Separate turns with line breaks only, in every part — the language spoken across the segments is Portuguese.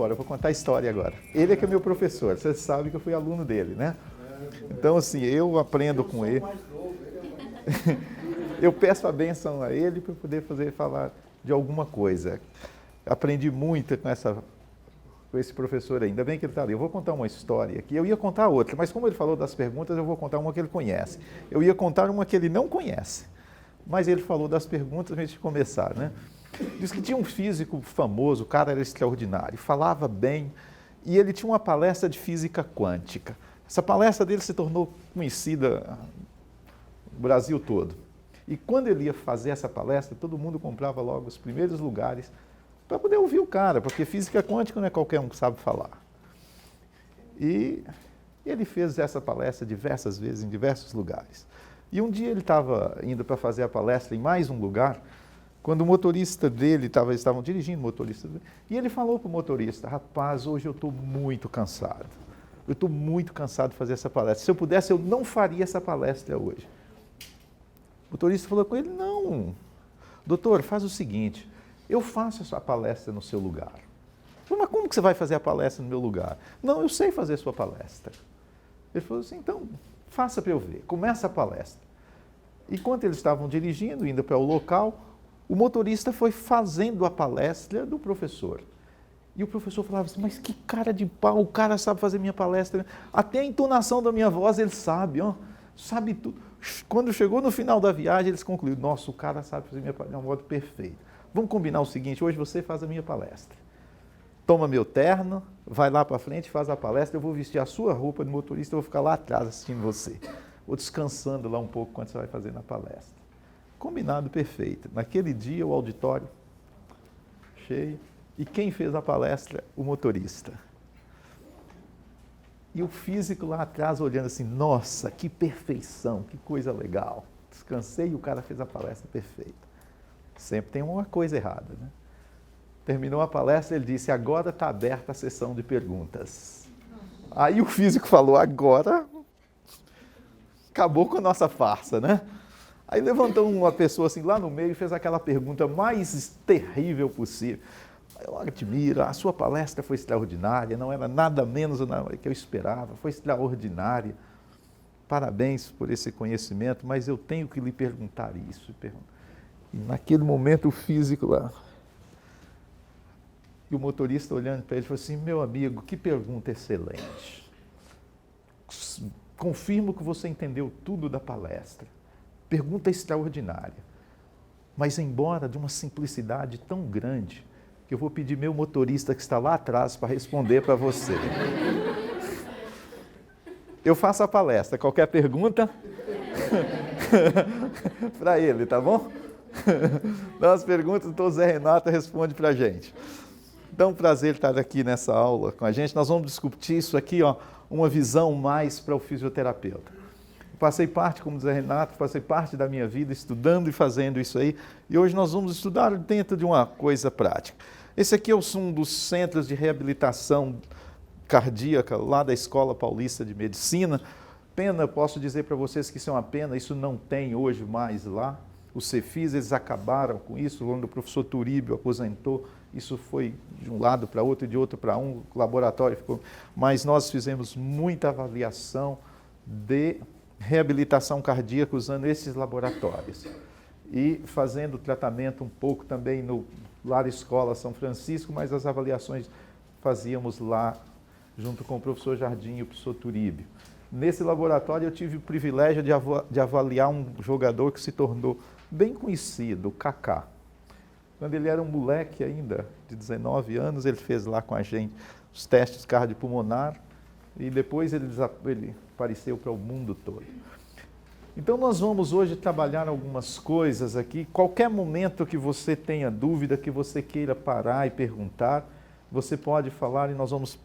embora, eu vou contar a história agora. Ele é que é meu professor, você sabe que eu fui aluno dele, né? Então, assim, eu aprendo com ele. Eu peço a bênção a ele para poder falar de alguma coisa. Aprendi muito com esse professor aí. Ainda bem que ele está ali. Eu vou contar uma história aqui. Eu ia contar outra, mas como ele falou das perguntas, eu vou contar uma que ele conhece. Eu ia contar uma que ele não conhece. Mas ele falou das perguntas antes de começar, né? Diz que tinha um físico famoso, o cara era extraordinário, falava bem, e ele tinha uma palestra de física quântica. Essa palestra dele se tornou conhecida no Brasil todo. E quando ele ia fazer essa palestra, todo mundo comprava logo os primeiros lugares para poder ouvir o cara, porque física quântica não é qualquer um que sabe falar. E ele fez essa palestra diversas vezes, em diversos lugares. E um dia ele estava indo para fazer a palestra em mais um lugar, quando o motorista dele, estavam dirigindo o motorista dele, e ele falou para o motorista: rapaz, hoje eu estou muito cansado. Eu estou muito cansado de fazer essa palestra. Se eu pudesse, eu não faria essa palestra hoje. O motorista falou com ele: não, doutor, faz o seguinte, eu faço a sua palestra no seu lugar. Falei: mas como que você vai fazer a palestra no meu lugar? Não, eu sei fazer a sua palestra. Ele falou assim: então, faça para eu ver, começa a palestra. Enquanto eles estavam dirigindo, indo para o local, o motorista foi fazendo a palestra do professor. E o professor falava assim: mas que cara de pau, o cara sabe fazer minha palestra. Até a entonação da minha voz ele sabe, ó, sabe tudo. Quando chegou no final da viagem, eles concluíram: nossa, o cara sabe fazer minha palestra de um modo perfeito. Vamos combinar o seguinte, hoje você faz a minha palestra. Toma meu terno, vai lá para frente, faz a palestra, eu vou vestir a sua roupa de motorista, eu vou ficar lá atrás assistindo você. Vou descansando lá um pouco quando você vai fazer na palestra. Combinado perfeito. Naquele dia, o auditório cheio. E quem fez a palestra? O motorista. E o físico lá atrás olhando assim: nossa, que perfeição, que coisa legal. Descansei e o cara fez a palestra perfeita. Sempre tem uma coisa errada, né? Terminou a palestra, ele disse: agora está aberta a sessão de perguntas. Aí o físico falou: agora acabou com a nossa farsa, né? Aí levantou uma pessoa assim lá no meio e fez aquela pergunta mais terrível possível. Eu admiro, a sua palestra foi extraordinária, não era nada menos do que eu esperava, foi extraordinária. Parabéns por esse conhecimento, mas eu tenho que lhe perguntar isso. E naquele momento o físico lá, e o motorista olhando para ele, falou assim: meu amigo, que pergunta excelente. Confirmo que você entendeu tudo da palestra. Pergunta extraordinária. Mas embora de uma simplicidade tão grande, que eu vou pedir meu motorista que está lá atrás para responder para você. Eu faço a palestra. Qualquer pergunta? Para ele, tá bom? Dá as perguntas, então o Zé Renato responde para a gente. Então, prazer estar aqui nessa aula com a gente. Nós vamos discutir isso aqui, ó, uma visão mais para o fisioterapeuta. Passei parte, como diz o Renato, passei parte da minha vida estudando e fazendo isso aí. E hoje nós vamos estudar dentro de uma coisa prática. Esse aqui é um dos centros de reabilitação cardíaca lá da Escola Paulista de Medicina. Pena, posso dizer para vocês que isso é uma pena, isso não tem hoje mais lá. Os Cefis, eles acabaram com isso, quando o professor Turíbio aposentou, isso foi de um lado para outro e de outro para um, o laboratório ficou. Mas nós fizemos muita avaliação de reabilitação cardíaca usando esses laboratórios. E fazendo tratamento um pouco também no Lar Escola São Francisco, mas as avaliações fazíamos lá junto com o professor Jardim e o professor Turíbio. Nesse laboratório eu tive o privilégio de avaliar um jogador que se tornou bem conhecido, o Kaká. Quando ele era um moleque ainda, de 19 anos, ele fez lá com a gente os testes cardiopulmonar e depois ele apareceu para o mundo todo. Então nós vamos hoje trabalhar algumas coisas aqui. Qualquer momento que você tenha dúvida, que você queira parar e perguntar, você pode falar e nós vamos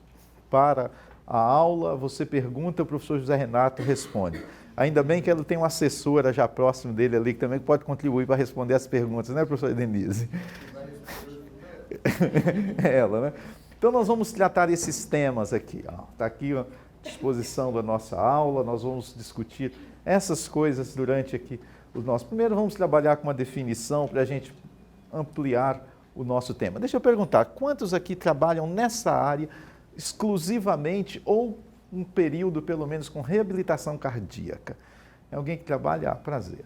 para a aula, você pergunta, o professor José Renato responde. Ainda bem que ele tem uma assessora já próximo dele ali, que também pode contribuir para responder as perguntas, né, professora Denise? É ela, né? Então nós vamos tratar esses temas aqui. Está aqui a disposição da nossa aula, nós vamos discutir essas coisas durante aqui os nossos. Primeiro vamos trabalhar com uma definição para a gente ampliar o nosso tema. Deixa eu perguntar, quantos aqui trabalham nessa área exclusivamente ou um período, pelo menos, com reabilitação cardíaca? É alguém que trabalha? Ah, prazer.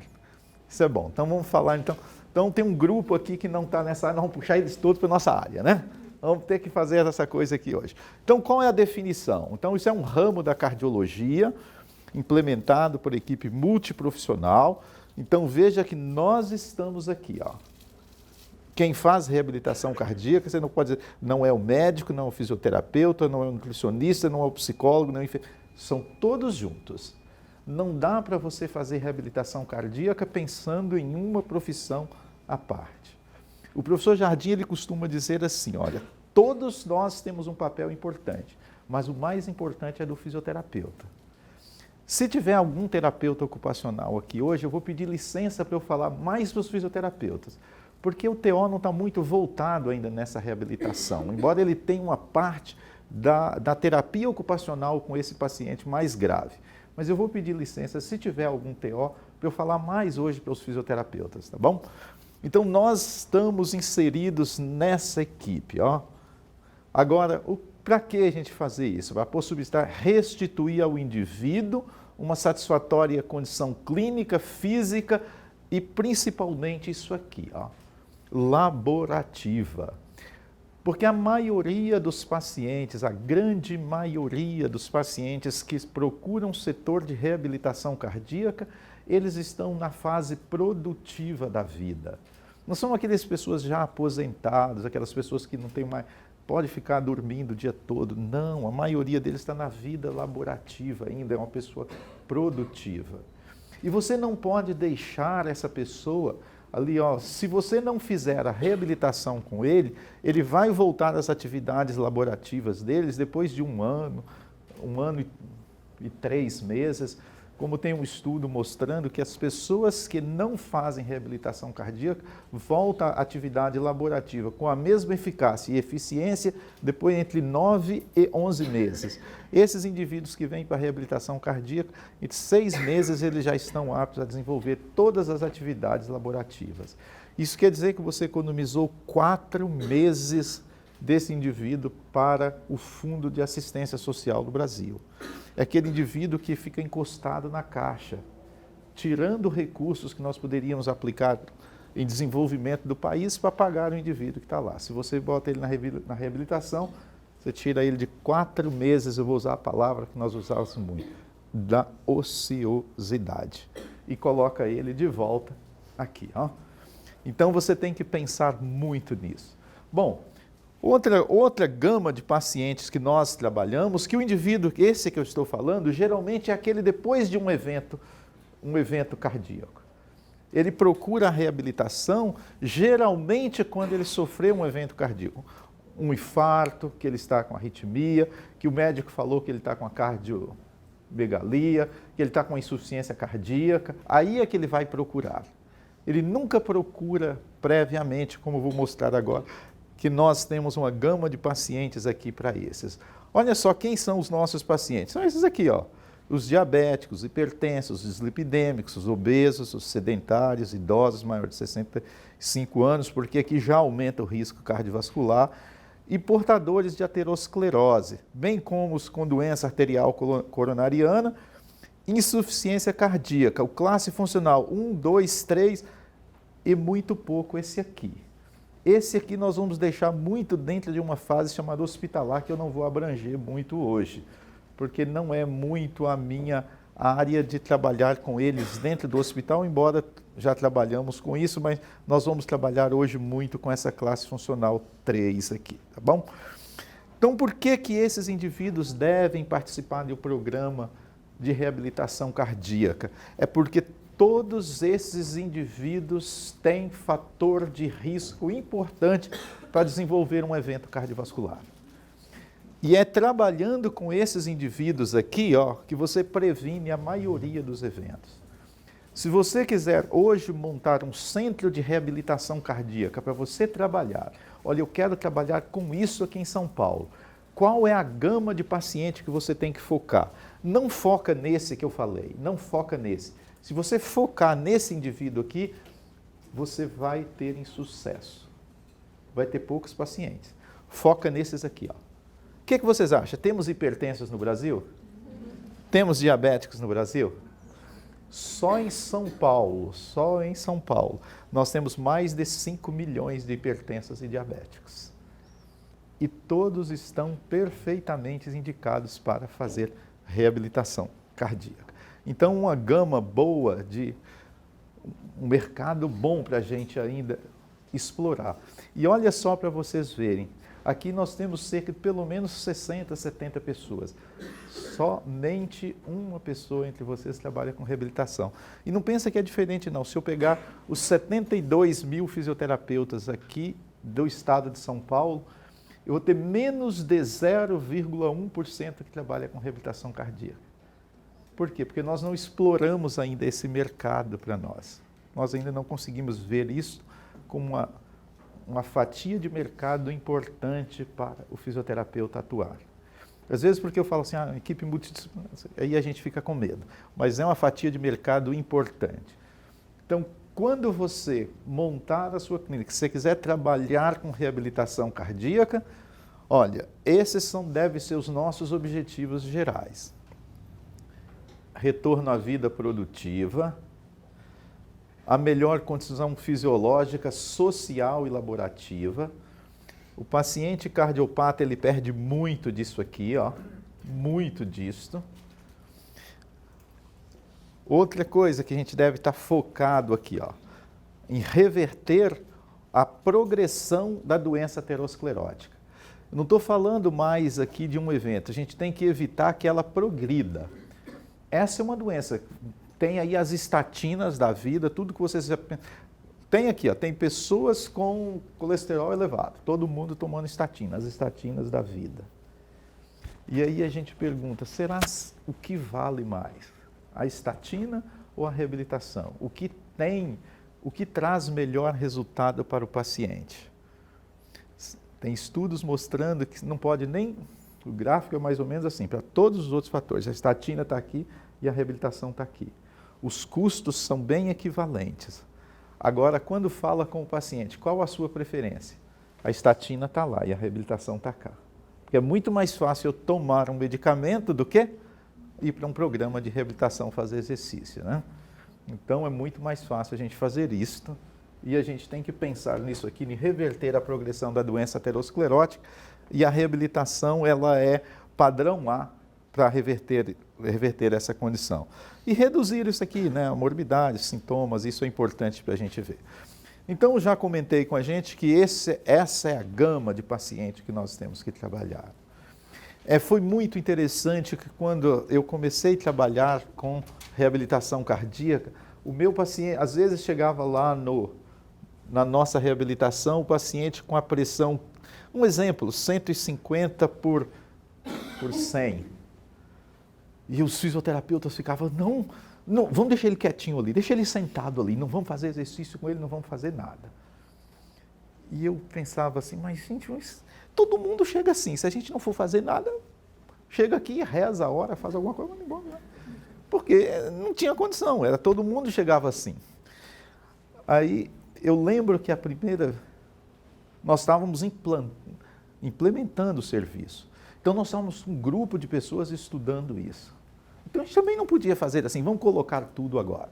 Isso é bom. Então vamos falar, então tem um grupo aqui que não está nessa área, nós vamos puxar eles todos para a nossa área, né? Vamos ter que fazer essa coisa aqui hoje. Então, qual é a definição? Então, isso é um ramo da cardiologia, implementado por equipe multiprofissional. Então, veja que nós estamos aqui, ó. Quem faz reabilitação cardíaca, você não pode dizer, não é o médico, não é o fisioterapeuta, não é o nutricionista, não é o psicólogo, não é o são todos juntos. Não dá para você fazer reabilitação cardíaca pensando em uma profissão à parte. O professor Jardim, ele costuma dizer assim, olha, todos nós temos um papel importante, mas o mais importante é do fisioterapeuta. Se tiver algum terapeuta ocupacional aqui hoje, eu vou pedir licença para eu falar mais para os fisioterapeutas, porque o TO não está muito voltado ainda nessa reabilitação, embora ele tenha uma parte da terapia ocupacional com esse paciente mais grave. Mas eu vou pedir licença, se tiver algum TO, para eu falar mais hoje para os fisioterapeutas, tá bom? Então, nós estamos inseridos nessa equipe, ó. Agora, para que a gente fazer isso? Para possibilitar restituir ao indivíduo uma satisfatória condição clínica, física e principalmente isso aqui, ó, laborativa. Porque a maioria dos pacientes, a grande maioria dos pacientes que procuram o setor de reabilitação cardíaca, eles estão na fase produtiva da vida. Não são aquelas pessoas já aposentadas, aquelas pessoas que não têm mais, pode ficar dormindo o dia todo. Não, a maioria deles está na vida laborativa ainda, é uma pessoa produtiva. E você não pode deixar essa pessoa ali, ó, se você não fizer a reabilitação com ele, ele vai voltar às atividades laborativas deles depois de um ano e 3 meses, como tem um estudo mostrando que as pessoas que não fazem reabilitação cardíaca voltam à atividade laborativa com a mesma eficácia e eficiência depois entre 9 e 11 meses. Esses indivíduos que vêm para a reabilitação cardíaca, entre 6 meses eles já estão aptos a desenvolver todas as atividades laborativas. Isso quer dizer que você economizou 4 meses desse indivíduo para o Fundo de Assistência Social do Brasil. É aquele indivíduo que fica encostado na caixa, tirando recursos que nós poderíamos aplicar em desenvolvimento do país para pagar o indivíduo que está lá. Se você bota ele na reabilitação, você tira ele de 4 meses, eu vou usar a palavra que nós usávamos muito, da ociosidade, e coloca ele de volta aqui, ó. Então você tem que pensar muito nisso. Bom, outra gama de pacientes que nós trabalhamos, que o indivíduo, esse que eu estou falando, geralmente é aquele depois de um evento cardíaco. Ele procura a reabilitação, geralmente quando ele sofreu um evento cardíaco. Um infarto, que ele está com arritmia, que o médico falou que ele está com a cardiomegalia, que ele está com insuficiência cardíaca, aí é que ele vai procurar. Ele nunca procura previamente, como vou mostrar agora, que nós temos uma gama de pacientes aqui para esses. Olha só quem são os nossos pacientes. São esses aqui, ó. Os diabéticos, hipertensos, os lipidêmicos, os obesos, os sedentários, idosos maiores de 65 anos, porque aqui já aumenta o risco cardiovascular, e portadores de aterosclerose, bem como os com doença arterial coronariana, insuficiência cardíaca, o classe funcional 1, 2, 3 e muito pouco esse aqui. Esse aqui nós vamos deixar muito dentro de uma fase chamada hospitalar, que eu não vou abranger muito hoje, porque não é muito a minha área de trabalhar com eles dentro do hospital, embora já trabalhamos com isso, mas nós vamos trabalhar hoje muito com essa classe funcional 3 aqui, tá bom? Então, por que esses indivíduos devem participar do programa de reabilitação cardíaca? É porque todos esses indivíduos têm fator de risco importante para desenvolver um evento cardiovascular. E é trabalhando com esses indivíduos aqui, ó, que você previne a maioria dos eventos. Se você quiser hoje montar um centro de reabilitação cardíaca para você trabalhar, olha, eu quero trabalhar com isso aqui em São Paulo. Qual é a gama de paciente que você tem que focar? Não foca nesse que eu falei, não foca nesse. Se você focar nesse indivíduo aqui, você vai ter insucesso. vai ter poucos pacientes. Foca nesses aqui, ó. O que vocês acham? Temos hipertensos no Brasil? Temos diabéticos no Brasil? Só em São Paulo, nós temos mais de 5 milhões de hipertensos e diabéticos. E todos estão perfeitamente indicados para fazer reabilitação cardíaca. Então, uma gama boa um mercado bom para a gente ainda explorar. E olha só para vocês verem, aqui nós temos cerca de pelo menos 60, 70 pessoas. Somente uma pessoa entre vocês trabalha com reabilitação. E não pensa que é diferente não. Se eu pegar os 72 mil fisioterapeutas aqui do estado de São Paulo, eu vou ter menos de 0,1% que trabalha com reabilitação cardíaca. Por quê? Porque nós não exploramos ainda esse mercado para nós. Nós ainda não conseguimos ver isso como uma fatia de mercado importante para o fisioterapeuta atuar. Às vezes porque eu falo assim, equipe multidisciplinar, aí a gente fica com medo, mas é uma fatia de mercado importante. Então, quando você montar a sua clínica, se você quiser trabalhar com reabilitação cardíaca, olha, esses devem ser os nossos objetivos gerais. Retorno à vida produtiva, a melhor condição fisiológica, social e laborativa. O paciente cardiopata, ele perde muito disso aqui, ó, muito disso. Outra coisa que a gente deve estar focado aqui, ó, em reverter a progressão da doença aterosclerótica. Eu não estou falando mais aqui de um evento, a gente tem que evitar que ela progrida. Essa é uma doença, tem aí as estatinas da vida, tudo que vocês já tem aqui, ó, tem pessoas com colesterol elevado, todo mundo tomando estatina, as estatinas da vida. E aí a gente pergunta, será o que vale mais? A estatina ou a reabilitação? O que traz melhor resultado para o paciente? Tem estudos mostrando que não pode nem, o gráfico é mais ou menos assim, para todos os outros fatores, a estatina está aqui e a reabilitação está aqui. Os custos são bem equivalentes. Agora, quando fala com o paciente, qual a sua preferência? A estatina está lá e a reabilitação está cá. Porque é muito mais fácil eu tomar um medicamento do que ir para um programa de reabilitação fazer exercício, né? Então, é muito mais fácil a gente fazer isto e a gente tem que pensar nisso aqui, em reverter a progressão da doença aterosclerótica e a reabilitação, ela é padrão A para reverter essa condição. E reduzir isso aqui, né, a morbidade, sintomas, isso é importante para a gente ver. Então, já comentei com a gente que essa é a gama de paciente que nós temos que trabalhar. Foi muito interessante que quando eu comecei a trabalhar com reabilitação cardíaca, o meu paciente, às vezes chegava lá na nossa reabilitação, o paciente com a pressão, um exemplo, 150 por 100. E os fisioterapeutas ficavam, não, vamos deixar ele quietinho ali, deixa ele sentado ali, não vamos fazer exercício com ele, não vamos fazer nada. E eu pensava assim, mas gente, todo mundo chega assim, se a gente não for fazer nada, chega aqui, reza a hora, faz alguma coisa, vamos embora. Porque não tinha condição, todo mundo chegava assim. Aí eu lembro que nós estávamos implementando o serviço. Então nós estávamos um grupo de pessoas estudando isso. Então a gente também não podia fazer assim, vamos colocar tudo agora.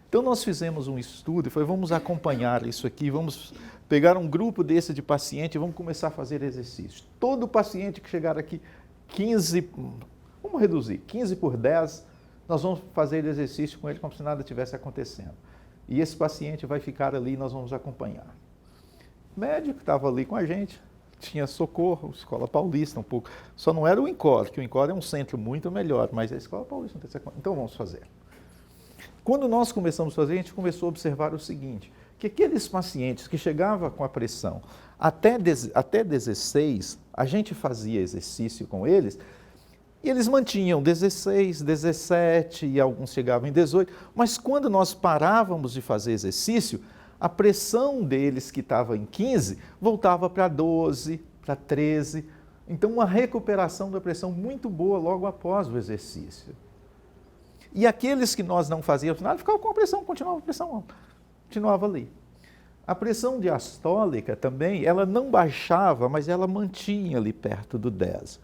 Então nós fizemos um estudo e foi, vamos acompanhar isso aqui, vamos pegar um grupo desse de paciente e vamos começar a fazer exercício. Todo paciente que chegar aqui, 15, vamos reduzir, 15 por 10, nós vamos fazer exercício com ele como se nada tivesse acontecendo. E esse paciente vai ficar ali e nós vamos acompanhar. O médico estava ali com a gente, tinha Socorro, Escola Paulista, um pouco. Só não era o INCOR, que o INCOR é um centro muito melhor, mas a Escola Paulista não tem essa. Então vamos fazer. Quando nós começamos a fazer, a gente começou a observar o seguinte, que aqueles pacientes que chegavam com a pressão até 16, a gente fazia exercício com eles, e eles mantinham 16, 17 e alguns chegavam em 18, mas quando nós parávamos de fazer exercício, a pressão deles que estava em 15 voltava para 12, para 13. Então, uma recuperação da pressão muito boa logo após o exercício. E aqueles que nós não fazíamos nada, ficavam com a pressão, continuava a pressão alta, continuava ali. A pressão diastólica também, ela não baixava, mas ela mantinha ali perto do 10.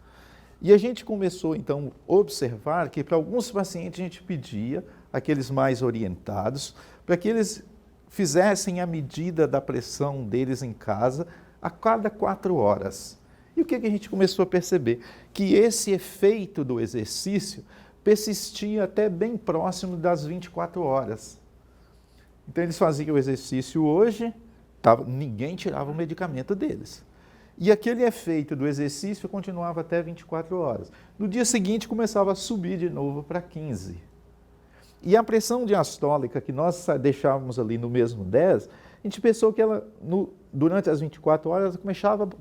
E a gente começou, então, a observar que para alguns pacientes a gente pedia, aqueles mais orientados, para que eles fizessem a medida da pressão deles em casa a cada 4 horas. E o que a gente começou a perceber? Que esse efeito do exercício persistia até bem próximo das 24 horas. Então, eles faziam o exercício hoje, ninguém tirava o medicamento deles. E aquele efeito do exercício continuava até 24 horas. No dia seguinte, começava a subir de novo para 15. E a pressão diastólica que nós deixávamos ali no mesmo 10, a gente pensou que ela, durante as 24 horas,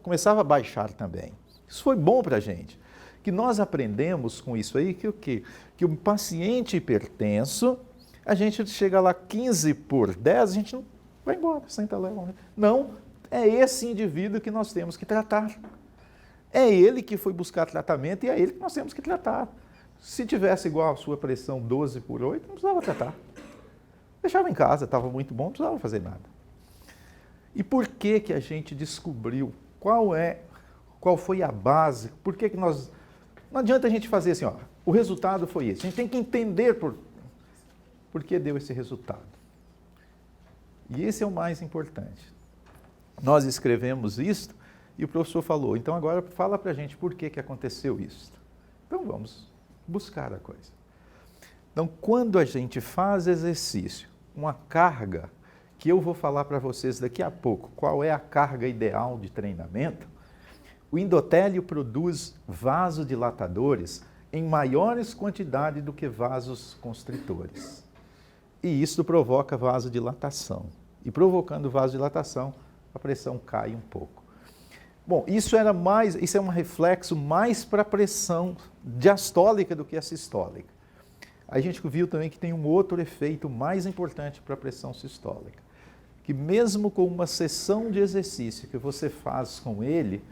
começava a baixar também. Isso foi bom para a gente. Que nós aprendemos com isso aí que o quê? Que um paciente hipertenso, a gente chega lá 15 por 10, a gente não vai embora, senta lá. Não, é esse indivíduo que nós temos que tratar. É ele que foi buscar tratamento e é ele que nós temos que tratar. Se tivesse igual a sua pressão 12 por 8, não precisava tratar. Deixava em casa, estava muito bom, não precisava fazer nada. E por que que a gente descobriu qual foi a base, por que que nós... Não adianta a gente fazer assim, ó, o resultado foi esse. A gente tem que entender por que deu esse resultado. E esse é o mais importante. Nós escrevemos isto e o professor falou, então agora fala para a gente por que que aconteceu isso. Então vamos buscar a coisa. Então, quando a gente faz exercício, uma carga, que eu vou falar para vocês daqui a pouco, qual é a carga ideal de treinamento, o endotélio produz vasodilatadores em maiores quantidades do que vasos constritores. E isso provoca vasodilatação. E provocando vasodilatação, a pressão cai um pouco. Bom, isso é um reflexo mais para a pressão diastólica do que a sistólica. A gente viu também que tem um outro efeito mais importante para a pressão sistólica, que mesmo com uma sessão de exercício que você faz com ele,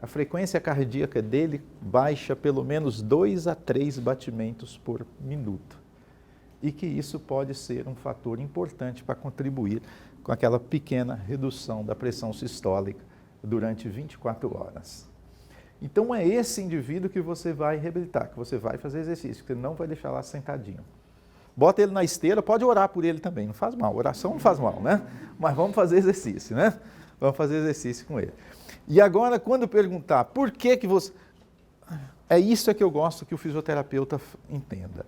a frequência cardíaca dele baixa pelo menos 2 a 3 batimentos por minuto. E que isso pode ser um fator importante para contribuir com aquela pequena redução da pressão sistólica durante 24 horas. Então é esse indivíduo que você vai reabilitar, que você vai fazer exercício, que você não vai deixar lá sentadinho. Bota ele na esteira, pode orar por ele também, não faz mal, oração não faz mal, né? Mas vamos fazer exercício, né? Vamos fazer exercício com ele. E agora, quando perguntar, por que que você... É isso que eu gosto que o fisioterapeuta entenda.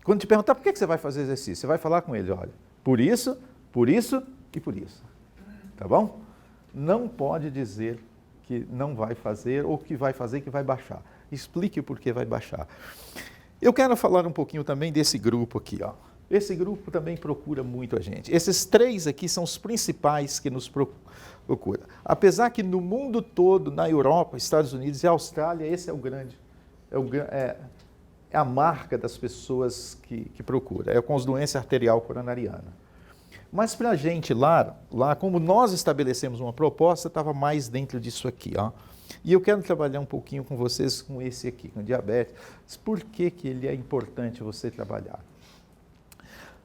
Quando te perguntar, por que que você vai fazer exercício? Você vai falar com ele, olha, por isso e por isso. Tá bom? Não pode dizer que não vai fazer ou que vai fazer que vai baixar. Explique o porquê vai baixar. Eu quero falar um pouquinho também desse grupo aqui, ó. Esse grupo também procura muito a gente. Esses 3 aqui são os principais que nos procuram. Apesar que no mundo todo, na Europa, Estados Unidos e Austrália, esse é a marca das pessoas que procuram, é com as doenças arterial coronariana. Mas para a gente lá, como nós estabelecemos uma proposta, estava mais dentro disso aqui, ó. E eu quero trabalhar um pouquinho com vocês com esse aqui, com diabetes. Por que que ele é importante você trabalhar?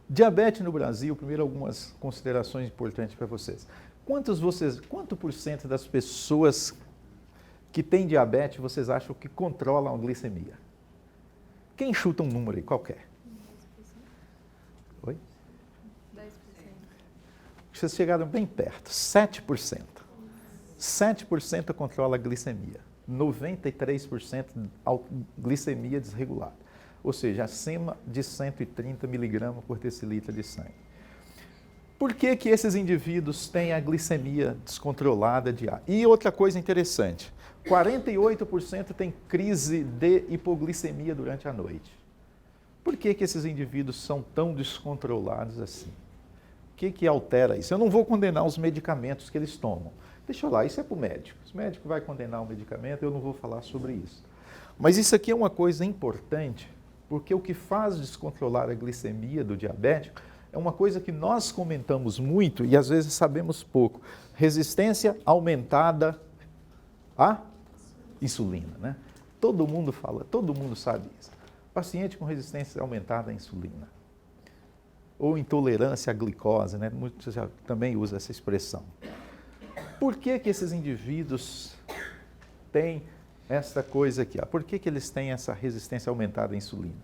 Diabetes no Brasil, primeiro algumas considerações importantes para vocês. Quanto por cento das pessoas que têm diabetes vocês acham que controlam a glicemia? Quem chuta um número aí, qualquer? 10%. Oi? 10%. Vocês chegaram bem perto, 7%. 7% controla a glicemia, 93% glicemia desregulada, ou seja, acima de 130 miligramas por decilitro de sangue. Por que que esses indivíduos têm a glicemia descontrolada diária? E outra coisa interessante, 48% têm crise de hipoglicemia durante a noite. Por que que esses indivíduos são tão descontrolados assim? O que que altera isso? Eu não vou condenar os medicamentos que eles tomam. Deixa eu lá, isso é para o médico. Se o médico vai condenar o medicamento, eu não vou falar sobre isso. Mas isso aqui é uma coisa importante, porque o que faz descontrolar a glicemia do diabético é uma coisa que nós comentamos muito e às vezes sabemos pouco. Resistência aumentada à insulina, né? Todo mundo fala, todo mundo sabe isso. Paciente com resistência aumentada à insulina. ou intolerância à glicose, né? Muitos já também usam essa expressão. Por que que esses indivíduos têm essa coisa aqui? Ó? Por que que eles têm essa resistência aumentada à insulina?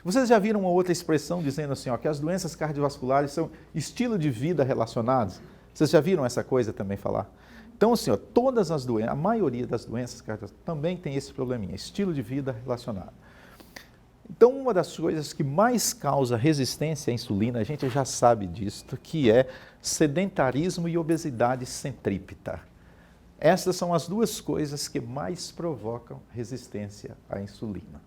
Vocês já viram uma outra expressão dizendo assim, ó, que as doenças cardiovasculares são estilo de vida relacionados? Vocês já viram essa coisa também falar? Então, assim, ó, todas as doenças, a maioria das doenças cardiovasculares também tem esse probleminha, estilo de vida relacionado. Então, uma das coisas que mais causa resistência à insulina, a gente já sabe disso, que é sedentarismo e obesidade centrípeta. Essas são as duas coisas que mais provocam resistência à insulina.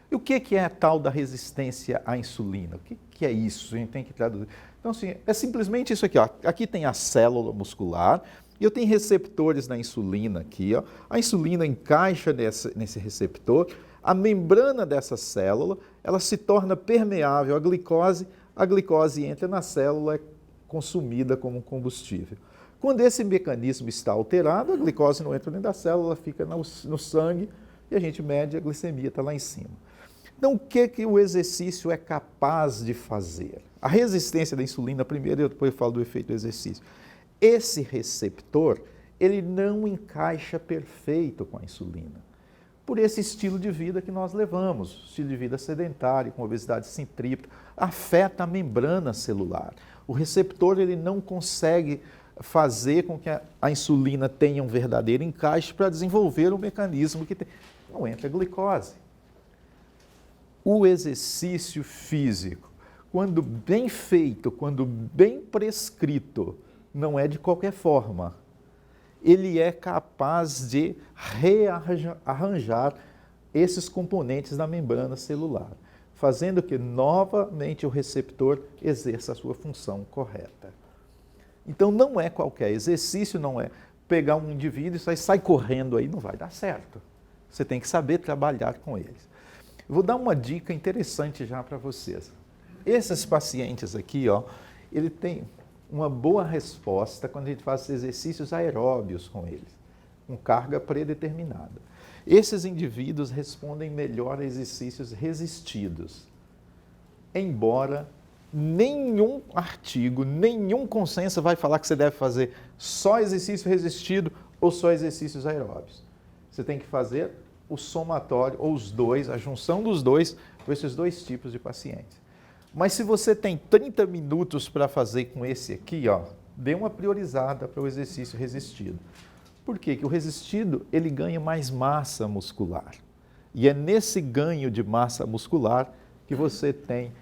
E o que é a tal da resistência à insulina? O que é isso? A gente tem que traduzir. Então, assim, é simplesmente isso aqui, ó. Aqui tem a célula muscular e eu tenho receptores da insulina aqui, ó. A insulina encaixa nesse receptor, a membrana dessa célula, ela se torna permeável à glicose, a glicose entra na célula, é consumida como combustível. Quando esse mecanismo está alterado, a glicose não entra dentro da célula, fica no sangue e a gente mede, a glicemia está lá em cima. Então, o que o exercício é capaz de fazer? A resistência da insulina, primeiro, e depois eu falo do efeito do exercício. Esse receptor, ele não encaixa perfeito com a insulina, por esse estilo de vida que nós levamos, estilo de vida sedentário, com obesidade centrípeta, afeta a membrana celular. O receptor, ele não consegue fazer com que a insulina tenha um verdadeiro encaixe para desenvolver um mecanismo que não entra glicose. O exercício físico, quando bem feito, quando bem prescrito, não é de qualquer forma. Ele é capaz de rearranjar esses componentes da membrana celular, fazendo que novamente o receptor exerça a sua função correta. Então não é qualquer exercício, não é pegar um indivíduo e sai correndo aí, não vai dar certo. Você tem que saber trabalhar com eles. Eu vou dar uma dica interessante já para vocês. Esses pacientes aqui, ó, ele tem uma boa resposta quando a gente faz exercícios aeróbios com eles, com carga predeterminada. Esses indivíduos respondem melhor a exercícios resistidos, embora nenhum artigo, nenhum consenso vai falar que você deve fazer só exercício resistido ou só exercícios aeróbios. Você tem que fazer o somatório, ou os dois, a junção dos dois, para esses dois tipos de pacientes. Mas se você tem 30 minutos para fazer com esse aqui, ó, dê uma priorizada para o exercício resistido. Por quê? Porque o resistido, ele ganha mais massa muscular. E é nesse ganho de massa muscular que você tem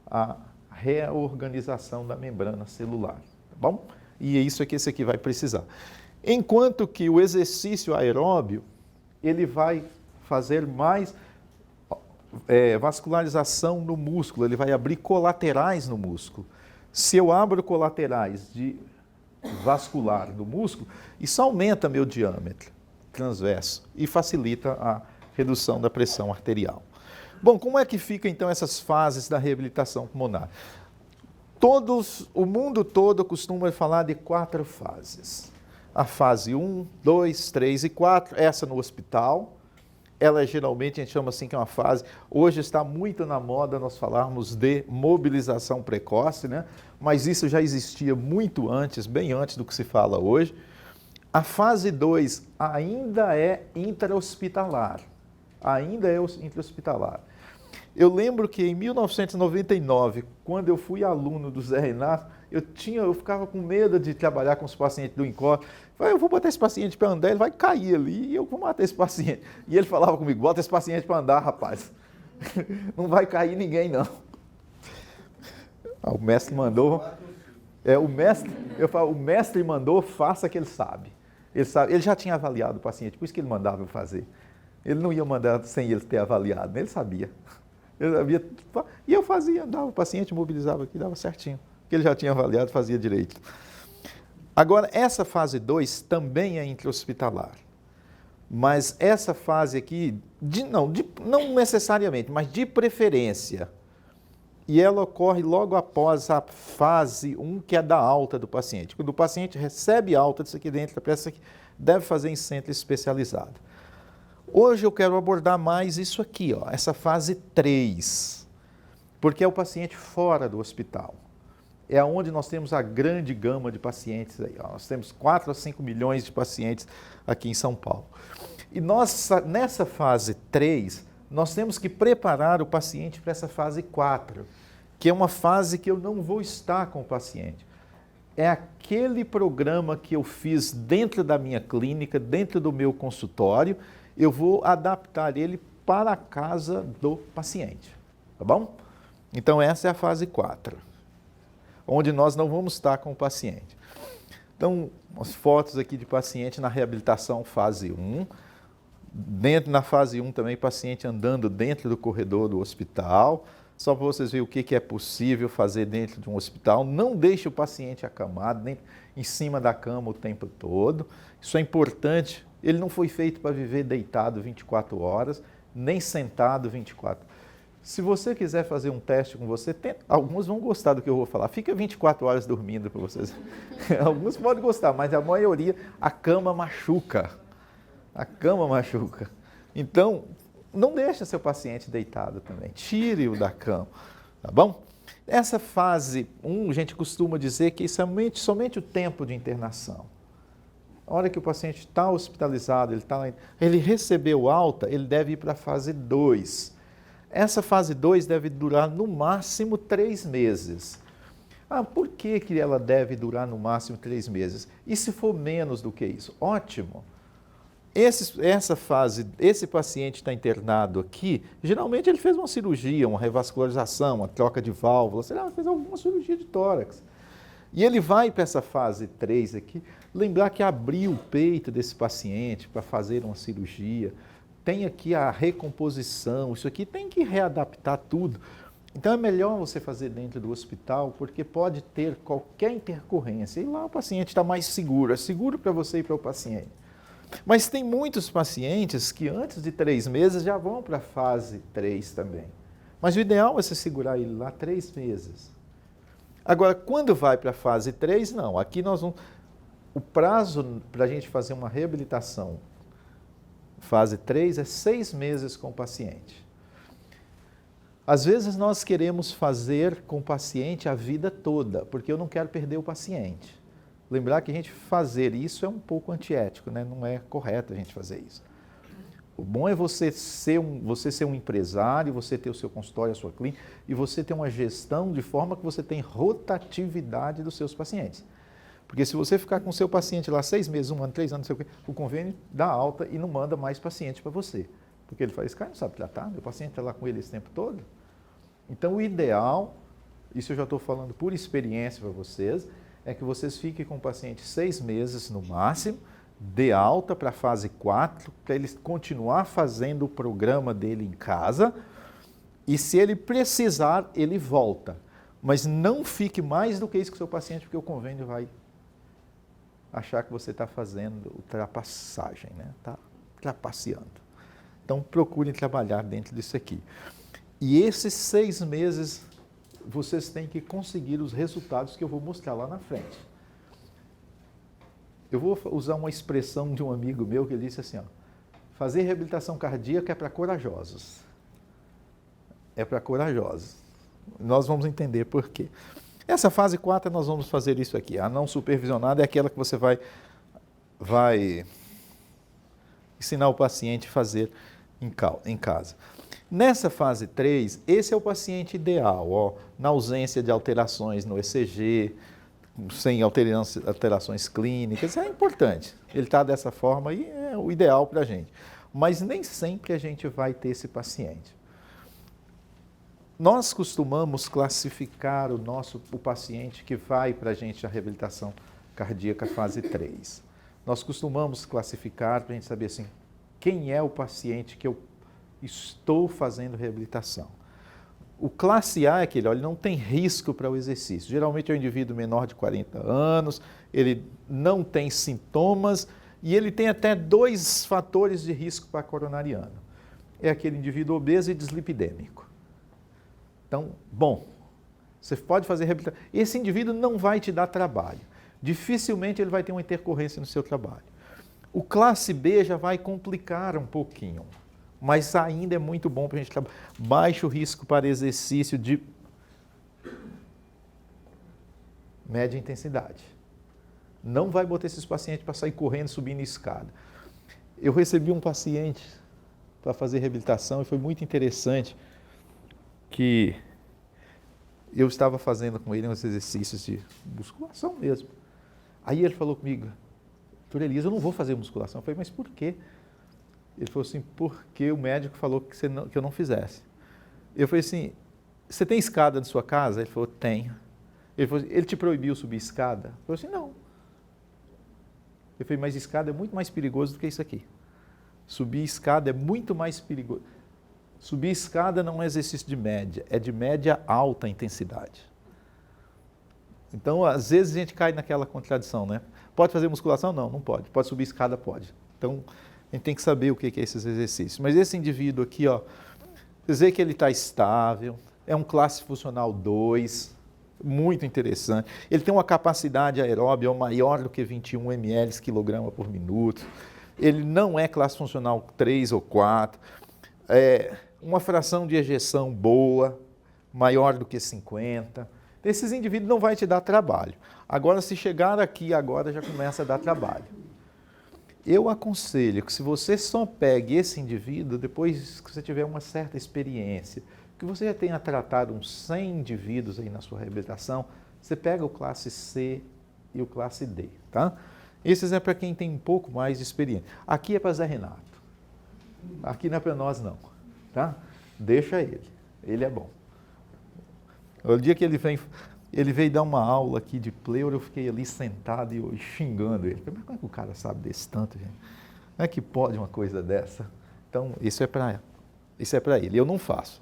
a reorganização da membrana celular, tá bom? E é isso que esse aqui vai precisar. Enquanto que o exercício aeróbio, ele vai fazer mais vascularização no músculo, ele vai abrir colaterais no músculo. Se eu abro colaterais de vascular no músculo, isso aumenta meu diâmetro transverso e facilita a redução da pressão arterial. Bom, como é que fica então essas fases da reabilitação pulmonar? O mundo todo costuma falar de 4 fases. A fase 1, 2, 3 e 4, essa no hospital. Ela geralmente a gente chama assim que é uma fase, hoje está muito na moda nós falarmos de mobilização precoce, né? Mas isso já existia muito antes, bem antes do que se fala hoje. A fase 2 ainda é intra-hospitalar, Eu lembro que em 1999, quando eu fui aluno do Zé Renato, eu ficava com medo de trabalhar com os pacientes do INCOR. Eu vou botar esse paciente para andar, ele vai cair ali e eu vou matar esse paciente. E ele falava comigo, bota esse paciente para andar, rapaz. Não vai cair ninguém, não. O mestre mandou. O mestre mandou, faça que ele sabe. Ele já tinha avaliado o paciente, por isso que ele mandava eu fazer. Ele não ia mandar sem ele ter avaliado, ele sabia. E eu fazia, andava, o paciente mobilizava aqui, dava certinho. Porque ele já tinha avaliado, fazia direito. Agora, essa fase 2 também é intra-hospitalar. Mas essa fase aqui, não necessariamente, mas de preferência. E ela ocorre logo após a fase 1, que é da alta do paciente. Quando o paciente recebe alta disso aqui dentro, deve fazer em centro especializado. Hoje eu quero abordar mais isso aqui, ó, essa fase 3, porque é o paciente fora do hospital. é onde nós temos a grande gama de pacientes aí. Nós temos 4 a 5 milhões de pacientes aqui em São Paulo. E nós, nessa fase 3, nós temos que preparar o paciente para essa fase 4, que é uma fase que eu não vou estar com o paciente. É aquele programa que eu fiz dentro da minha clínica, dentro do meu consultório, eu vou adaptar ele para a casa do paciente, tá bom? Então essa é a fase 4, onde nós não vamos estar com o paciente. Então, as fotos aqui de paciente na reabilitação fase 1, na fase 1 também paciente andando dentro do corredor do hospital, só para vocês verem o que é possível fazer dentro de um hospital. Não deixe o paciente acamado, nem em cima da cama o tempo todo. Isso é importante. Ele não foi feito para viver deitado 24 horas, nem sentado 24 horas. Se você quiser fazer um teste com você, alguns vão gostar do que eu vou falar. Fica 24 horas dormindo para vocês. Alguns podem gostar, mas a maioria, a cama machuca. A cama machuca. Então, não deixe seu paciente deitado também. Tire-o da cama, tá bom? Essa fase 1, a gente costuma dizer que isso é somente o tempo de internação. A hora que o paciente está hospitalizado, ele recebeu alta, ele deve ir para a fase 2. Essa fase 2 deve durar no máximo 3 meses. Por que ela deve durar no máximo 3 meses? E se for menos do que isso? Ótimo. Essa fase, esse paciente está internado aqui, geralmente ele fez uma cirurgia, uma revascularização, uma troca de válvulas, sei lá, fez alguma cirurgia de tórax. E ele vai para essa fase 3 aqui, lembrar que abriu o peito desse paciente para fazer uma cirurgia, tem aqui a recomposição, isso aqui tem que readaptar tudo. Então é melhor você fazer dentro do hospital, porque pode ter qualquer intercorrência. E lá o paciente está mais seguro, é seguro para você e para o paciente. Mas tem muitos pacientes que antes de 3 meses já vão para a fase 3 também. Mas o ideal é você segurar ele lá 3 meses. Agora, quando vai para a fase 3, não. Aqui nós vamos... O prazo para a gente fazer uma reabilitação fase 3 é 6 meses com o paciente. Às vezes nós queremos fazer com o paciente a vida toda, porque eu não quero perder o paciente. Lembrar que a gente fazer isso é um pouco antiético, né? Não é correto a gente fazer isso. O bom é você ser um empresário, você ter o seu consultório, a sua clínica, e você ter uma gestão de forma que você tem rotatividade dos seus pacientes. Porque se você ficar com o seu paciente lá 6 meses, 1 ano, 3 anos, não sei o quê, o convênio dá alta e não manda mais paciente para você. Porque ele fala, esse cara não sabe tratar, meu paciente está lá com ele esse tempo todo. Então o ideal, isso eu já estou falando por experiência para vocês, é que vocês fiquem com o paciente 6 meses no máximo, dê alta para a fase 4, para ele continuar fazendo o programa dele em casa, e se ele precisar, ele volta. Mas não fique mais do que isso com o seu paciente, porque o convênio vai achar que você está fazendo ultrapassagem, né? Está trapaceando. Então, procurem trabalhar dentro disso aqui. E esses 6 meses, vocês têm que conseguir os resultados que eu vou mostrar lá na frente. Eu vou usar uma expressão de um amigo meu que ele disse assim, ó, fazer reabilitação cardíaca é para corajosos. É para corajosos. Nós vamos entender por quê. Essa fase 4 nós vamos fazer isso aqui. A não supervisionada é aquela que você vai ensinar o paciente a fazer em casa. Nessa fase 3, esse é o paciente ideal, ó, na ausência de alterações no ECG, sem alterações clínicas, é importante. Ele está dessa forma e é o ideal para a gente. Mas nem sempre a gente vai ter esse paciente. Nós costumamos classificar o paciente que vai para a gente a reabilitação cardíaca fase 3. Nós costumamos classificar para a gente saber assim, quem é o paciente que eu estou fazendo reabilitação. O classe A é aquele, olha, ele não tem risco para o exercício. Geralmente é um indivíduo menor de 40 anos, ele não tem sintomas e ele tem até 2 fatores de risco para coronariano. É aquele indivíduo obeso e dislipidêmico. Então, bom, você pode fazer reabilitação. Esse indivíduo não vai te dar trabalho. Dificilmente ele vai ter uma intercorrência no seu trabalho. O classe B já vai complicar um pouquinho, mas ainda é muito bom para a gente trabalhar. Baixo risco para exercício de... média intensidade. Não vai botar esses pacientes para sair correndo, subindo escada. Eu recebi um paciente para fazer reabilitação e foi muito interessante que eu estava fazendo com ele uns exercícios de musculação mesmo. Aí ele falou comigo, doutor Elias, eu não vou fazer musculação. Eu falei, mas por quê? Ele falou assim, porque o médico falou que eu não fizesse. Eu falei assim, você tem escada na sua casa? Ele falou, tenho. Ele falou assim, ele te proibiu subir escada? Eu falei assim, não. Eu falei, mas escada é muito mais perigoso do que isso aqui. Subir escada é muito mais perigoso. Subir escada não é exercício de média, é de média alta intensidade. Então, às vezes a gente cai naquela contradição, né? Pode fazer musculação? Não, não pode. Pode subir escada? Pode. Então, a gente tem que saber o que é esses exercícios. Mas esse indivíduo aqui, ó, você vê que ele está estável, é um classe funcional 2, muito interessante. Ele tem uma capacidade aeróbica maior do que 21 ml quilograma por minuto. Ele não é classe funcional 3 ou 4. Uma fração de ejeção boa, maior do que 50. Esses indivíduos não vai te dar trabalho. Agora, se chegar aqui agora, já começa a dar trabalho. Eu aconselho que se você só pegue esse indivíduo, depois que você tiver uma certa experiência, que você já tenha tratado uns 100 indivíduos aí na sua reabilitação, você pega o classe C e o classe D, tá? Esses é para quem tem um pouco mais de experiência. Aqui é para Zé Renato. Aqui não é para nós não, tá? Deixa ele é bom. O dia que ele veio dar uma aula aqui de pleura, eu fiquei ali sentado e xingando ele. Mas como é que o cara sabe desse tanto, gente? Como é que pode uma coisa dessa? Então, isso é para ele. Eu não faço.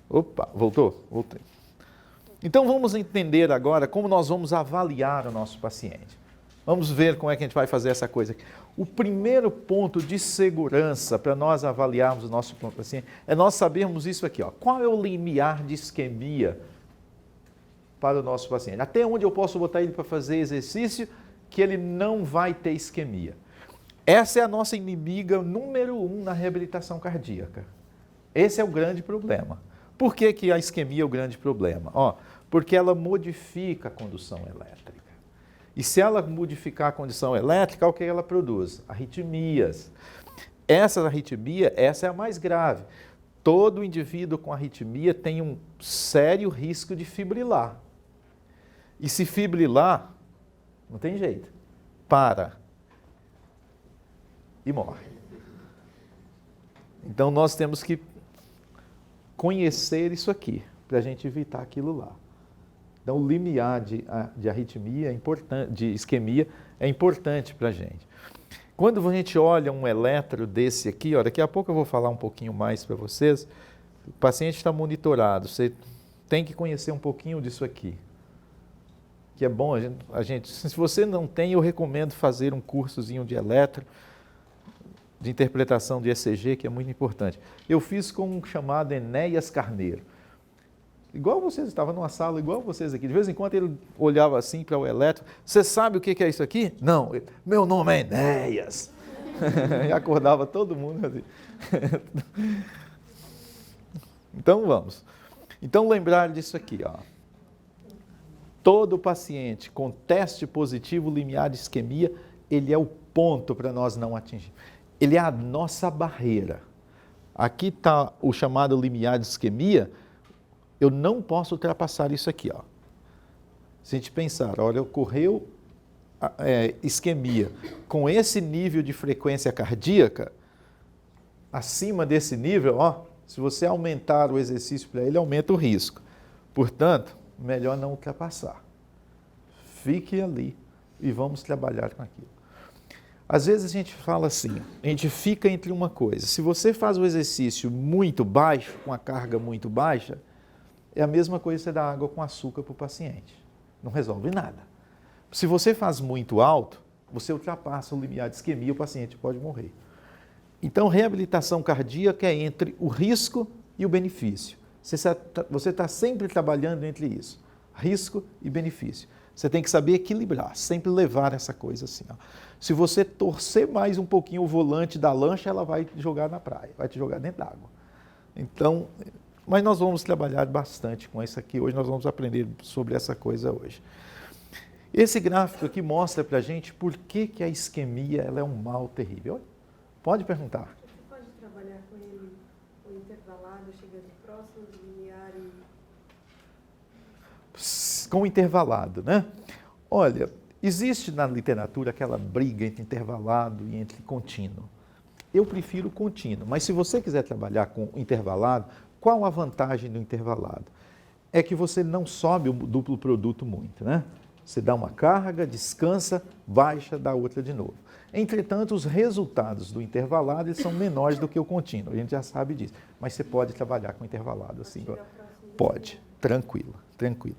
Opa, voltou? Voltei. Então, vamos entender agora como nós vamos avaliar o nosso paciente. Vamos ver como é que a gente vai fazer essa coisa aqui. O primeiro ponto de segurança para nós avaliarmos o nosso paciente é nós sabermos isso aqui, ó. Qual é o limiar de isquemia para o nosso paciente? Até onde eu posso botar ele para fazer exercício que ele não vai ter isquemia? Essa é a nossa inimiga número 1 na reabilitação cardíaca. Esse é o grande problema. Por que a isquemia é o grande problema? Porque ela modifica a condução elétrica. E se ela modificar a condição elétrica, o que ela produz? Arritmias. Essa arritmia, essa é a mais grave. Todo indivíduo com arritmia tem um sério risco de fibrilar. E se fibrilar, não tem jeito. Para. E morre. Então nós temos que conhecer isso aqui, para a gente evitar aquilo lá. Então, o limiar de arritmia é importante, de isquemia é importante para a gente. Quando a gente olha um eletro desse aqui, daqui a pouco eu vou falar um pouquinho mais para vocês, o paciente está monitorado, você tem que conhecer um pouquinho disso aqui. Que é bom, se você não tem, eu recomendo fazer um cursozinho de eletro, de interpretação de ECG, que é muito importante. Eu fiz com um chamado Enéas Carneiro. Igual vocês, estava numa sala igual vocês aqui. De vez em quando ele olhava assim para o eletro. Você sabe o que é isso aqui? Não. Meu nome é Enéas. E acordava todo mundo assim. Então vamos. Então lembrar disso aqui, ó. Todo paciente com teste positivo limiar de isquemia, ele é o ponto para nós não atingir. Ele é a nossa barreira. Aqui está o chamado limiar de isquemia. Eu não posso ultrapassar isso aqui, ó. Se a gente pensar, olha, ocorreu isquemia com esse nível de frequência cardíaca, acima desse nível, se você aumentar o exercício para ele, aumenta o risco. Portanto, melhor não ultrapassar. Fique ali e vamos trabalhar com aquilo. Às vezes a gente fala assim, a gente fica entre uma coisa. Se você faz o exercício muito baixo, com a carga muito baixa, é a mesma coisa que você dar água com açúcar para o paciente. Não resolve nada. Se você faz muito alto, você ultrapassa o limiar de isquemia, o paciente pode morrer. Então, reabilitação cardíaca é entre o risco e o benefício. Você está sempre trabalhando entre isso, risco e benefício. Você tem que saber equilibrar, sempre levar essa coisa assim. Se você torcer mais um pouquinho o volante da lancha, ela vai te jogar na praia, vai te jogar dentro d'água. Então, mas nós vamos trabalhar bastante com isso aqui hoje, nós vamos aprender sobre essa coisa hoje. Esse gráfico aqui mostra para a gente por que a isquemia ela é um mal terrível. Pode perguntar.
Você pode trabalhar com ele o intervalado, chegando próximo do limiar e...
Com intervalado, né? Olha, existe na literatura aquela briga entre intervalado e entre contínuo. Eu prefiro contínuo, mas se você quiser trabalhar com intervalado, qual a vantagem do intervalado? É que você não sobe o duplo produto muito, né? Você dá uma carga, descansa, baixa, dá outra de novo. Entretanto, os resultados do intervalado eles são menores do que o contínuo, a gente já sabe disso. Mas você pode trabalhar com intervalado assim. Pode, tranquilo, tranquilo.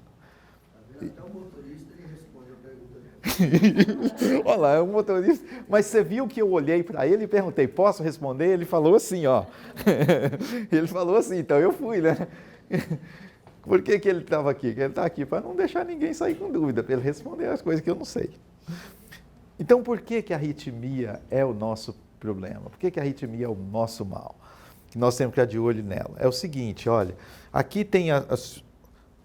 Até o motorista ele responde a pergunta dele.
Olha lá, é um motorista. Mas você viu que eu olhei para ele e perguntei, posso responder? Ele falou assim, ó. Ele falou assim, então eu fui, né? Por que ele estava aqui? Ele está aqui para não deixar ninguém sair com dúvida, para ele responder as coisas que eu não sei. Então, por que a arritmia é o nosso problema? Por que a arritmia é o nosso mal? Que nós temos que estar de olho nela. É o seguinte, olha, aqui tem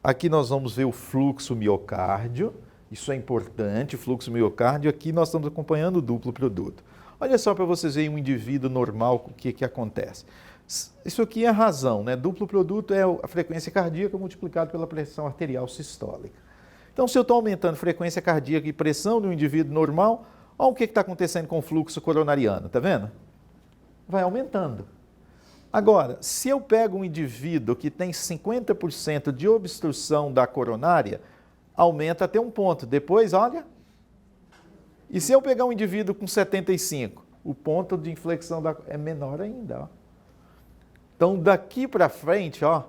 aqui nós vamos ver o fluxo miocárdio, isso é importante, o fluxo miocárdio, aqui nós estamos acompanhando o duplo produto. Olha só para vocês verem um indivíduo normal, o que acontece. Isso aqui é a razão, né? Duplo produto é a frequência cardíaca multiplicado pela pressão arterial sistólica. Então, se eu estou aumentando frequência cardíaca e pressão de um indivíduo normal, olha o que está acontecendo com o fluxo coronariano, tá vendo? Vai aumentando. Agora, se eu pego um indivíduo que tem 50% de obstrução da coronária, aumenta até um ponto. Depois, olha. E se eu pegar um indivíduo com 75, o ponto de inflexão é menor ainda, ó. Então, daqui para frente, ó,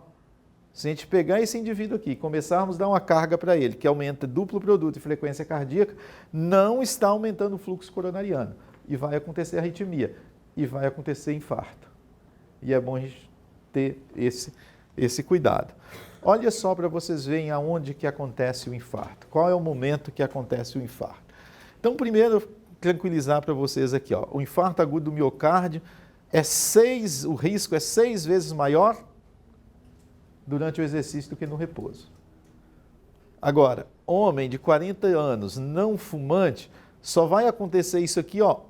se a gente pegar esse indivíduo aqui e começarmos a dar uma carga para ele, que aumenta duplo produto e frequência cardíaca, não está aumentando o fluxo coronariano. E vai acontecer arritmia. E vai acontecer infarto. E é bom a gente ter esse cuidado. Olha só para vocês verem aonde que acontece o infarto. Qual é o momento que acontece o infarto? Então, primeiro, tranquilizar para vocês aqui, ó, o infarto agudo do miocárdio o risco é 6 vezes maior durante o exercício do que no repouso. Agora, homem de 40 anos, não fumante, só vai acontecer isso aqui, ó,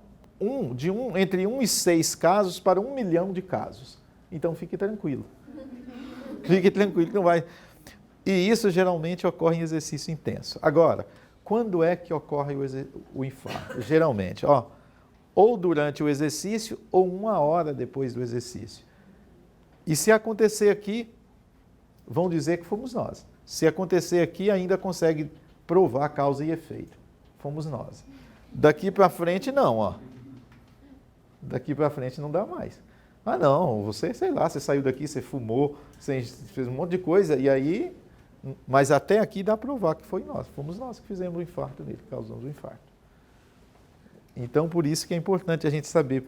entre 1 e 6 casos para 1 milhão de casos. Então, fique tranquilo. Fique tranquilo que não vai... E isso geralmente ocorre em exercício intenso. Agora, quando é que ocorre o infarto? Geralmente, ó, ou durante o exercício ou 1 hora depois do exercício. E se acontecer aqui, vão dizer que fomos nós. Se acontecer aqui, ainda consegue provar causa e efeito. Fomos nós. Daqui para frente, não, ó. Daqui para frente não dá mais. Ah, não, você, sei lá, você saiu daqui, você fumou, você fez um monte de coisa, e aí... Mas até aqui dá para provar que foi nós. Fomos nós que fizemos o infarto nele, que causamos o infarto. Então, por isso que é importante a gente saber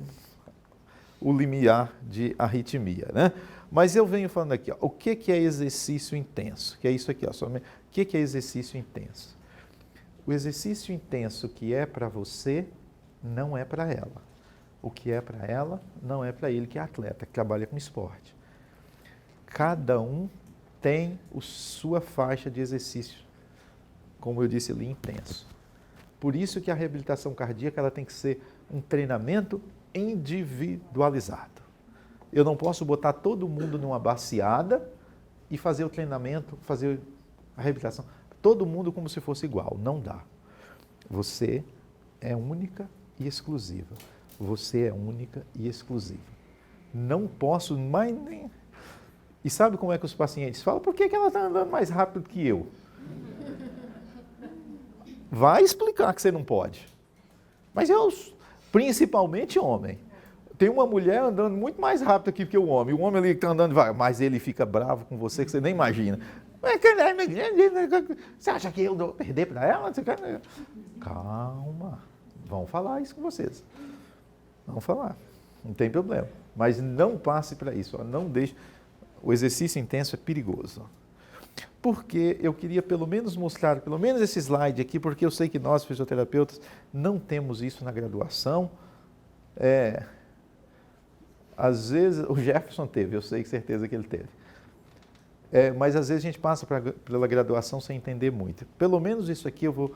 o limiar de arritmia, né? Mas eu venho falando aqui, ó, o que é exercício intenso? Que é isso aqui, ó, somente. O que é exercício intenso? O exercício intenso que é para você, não é para ela. O que é para ela, não é para ele que é atleta, que trabalha com esporte. Cada um tem sua faixa de exercício, como eu disse ali, intenso. Por isso que a reabilitação cardíaca ela tem que ser um treinamento individualizado. Eu não posso botar todo mundo numa baciada e fazer o treinamento, fazer a reabilitação. Todo mundo como se fosse igual. Não dá. Você é única e exclusiva. Você é única e exclusiva. Não posso mais nem... E sabe como é que os pacientes falam? Por que ela está andando mais rápido que eu? Vai explicar que você não pode. Mas eu, principalmente homem, tem uma mulher andando muito mais rápido aqui que o homem. O homem ali que está andando devagar, mas ele fica bravo com você que você nem imagina. Você acha que eu vou perder para ela? Calma, vão falar isso com vocês. Vão falar, não tem problema. Mas não passe para isso, não deixe. O exercício intenso é perigoso. Porque eu queria pelo menos mostrar, pelo menos esse slide aqui, porque eu sei que nós, fisioterapeutas, não temos isso na graduação. Às vezes, o Jefferson teve, eu sei com certeza que ele teve. Mas às vezes a gente passa pela graduação sem entender muito. Pelo menos isso aqui eu vou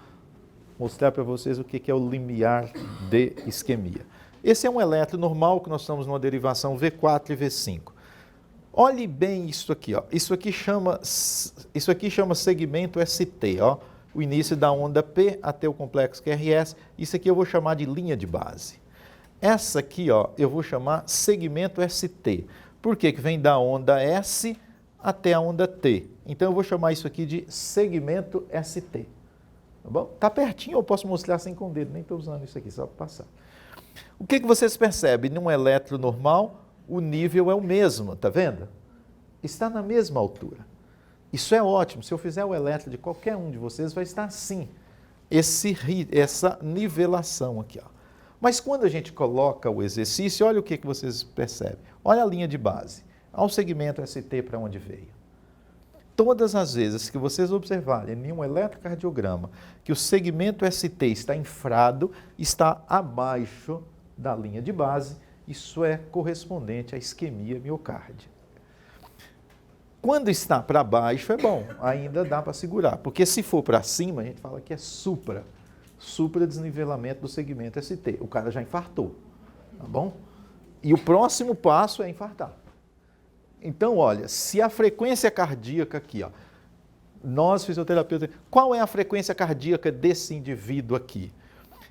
mostrar para vocês o que é o limiar de isquemia. Esse é um eletro normal, que nós estamos numa derivação V4 e V5. Olhe bem isso aqui, ó. Isso aqui chama segmento ST, ó. O início da onda P até o complexo QRS. Isso aqui eu vou chamar de linha de base. Essa aqui, ó, eu vou chamar segmento ST. Por quê? Que vem da onda S até a onda T. Então eu vou chamar isso aqui de segmento ST. Tá bom? Tá pertinho, eu posso mostrar assim com o dedo, nem estou usando isso aqui, só para passar. O que vocês percebem? Num eletro normal, o nível é o mesmo, tá vendo? Está na mesma altura. Isso é ótimo. Se eu fizer o eletro de qualquer um de vocês, vai estar assim. Essa nivelação aqui, ó. Mas quando a gente coloca o exercício, olha o que vocês percebem. Olha a linha de base. Olha o segmento ST para onde veio. Todas as vezes que vocês observarem em um eletrocardiograma que o segmento ST está infrado, está abaixo da linha de base, isso é correspondente à isquemia miocárdica. Quando está para baixo é bom, ainda dá para segurar, porque se for para cima, a gente fala que é supra desnivelamento do segmento ST. O cara já infartou, tá bom? E o próximo passo é infartar. Então, olha, se a frequência cardíaca aqui, ó, nós fisioterapeutas, qual é a frequência cardíaca desse indivíduo aqui?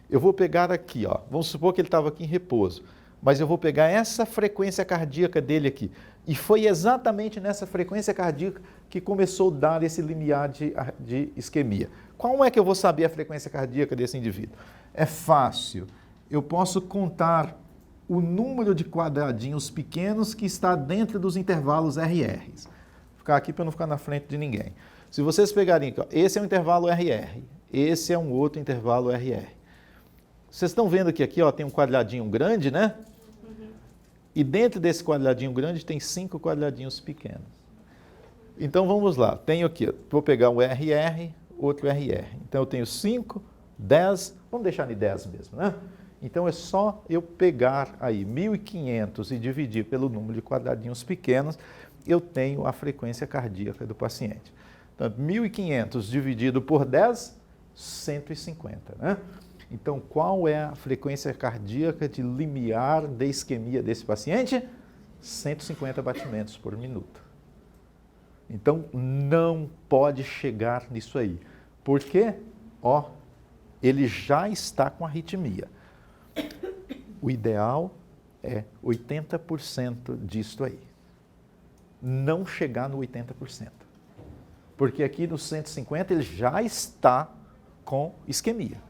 Eu vou pegar aqui, ó, vamos supor que ele estava aqui em repouso, mas eu vou pegar essa frequência cardíaca dele aqui. E foi exatamente nessa frequência cardíaca que começou a dar esse limiar de isquemia. Como é que eu vou saber a frequência cardíaca desse indivíduo? É fácil. Eu posso contar o número de quadradinhos pequenos que está dentro dos intervalos RRs. Vou ficar aqui para não ficar na frente de ninguém. Se vocês pegarem aqui, ó, esse é um intervalo RR, esse é um outro intervalo RR. Vocês estão vendo que aqui ó, tem um quadradinho grande, né? E dentro desse quadradinho grande tem 5 quadradinhos pequenos. Então vamos lá, tenho aqui, vou pegar um RR, outro RR. Então eu tenho 5, 10, vamos deixar em 10 mesmo, né? Então é só eu pegar aí 1.500 e dividir pelo número de quadradinhos pequenos, eu tenho a frequência cardíaca do paciente. Então 1.500 dividido por 10, 150, né? Então qual é a frequência cardíaca de limiar de isquemia desse paciente? 150 batimentos por minuto. Então não pode chegar nisso aí. Por quê? Ó, ele já está com arritmia. O ideal é 80% disso aí. Não chegar no 80%. Porque aqui no 150 ele já está com isquemia.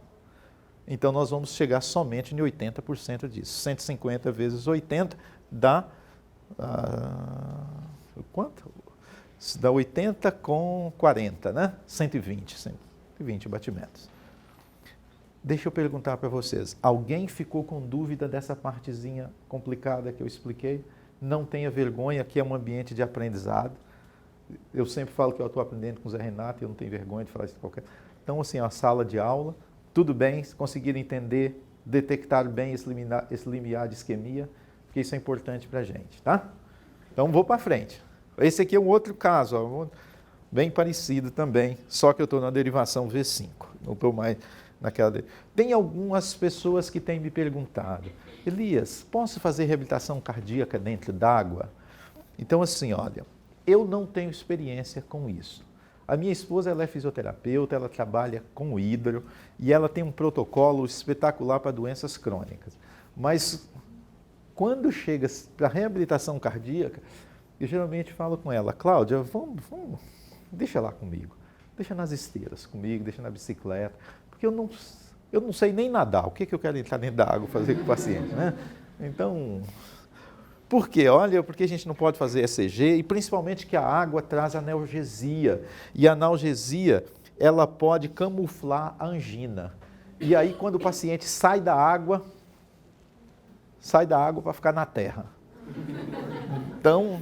Então nós vamos chegar somente em 80% disso. 150 vezes 80 dá... quanto? Dá 80 com 40, né? 120 batimentos. Deixa eu perguntar para vocês, alguém ficou com dúvida dessa partezinha complicada que eu expliquei? Não tenha vergonha, aqui é um ambiente de aprendizado. Eu sempre falo que eu estou aprendendo com o Zé Renato e eu não tenho vergonha de falar isso de qualquer... Então, assim, a sala de aula, tudo bem, conseguiram entender, detectar bem esse limiar de isquemia, porque isso é importante para a gente, tá? Então, vou para frente. Esse aqui é um outro caso, ó, bem parecido também, só que eu estou na derivação V5, não estou mais... Tem algumas pessoas que têm me perguntado, Elias, posso fazer reabilitação cardíaca dentro d'água? Então, assim, olha, eu não tenho experiência com isso. A minha esposa ela é fisioterapeuta, ela trabalha com hidro e ela tem um protocolo espetacular para doenças crônicas. Mas quando chega para reabilitação cardíaca, eu geralmente falo com ela, Cláudia, vamos, deixa lá comigo, deixa nas esteiras comigo, deixa na bicicleta, porque eu não sei nem nadar, o que eu quero entrar dentro da água fazer com o paciente, né? Então, por quê? Olha, porque a gente não pode fazer ECG e principalmente que a água traz analgesia, e a analgesia, ela pode camuflar a angina. E aí, quando o paciente sai da água para ficar na terra. Então,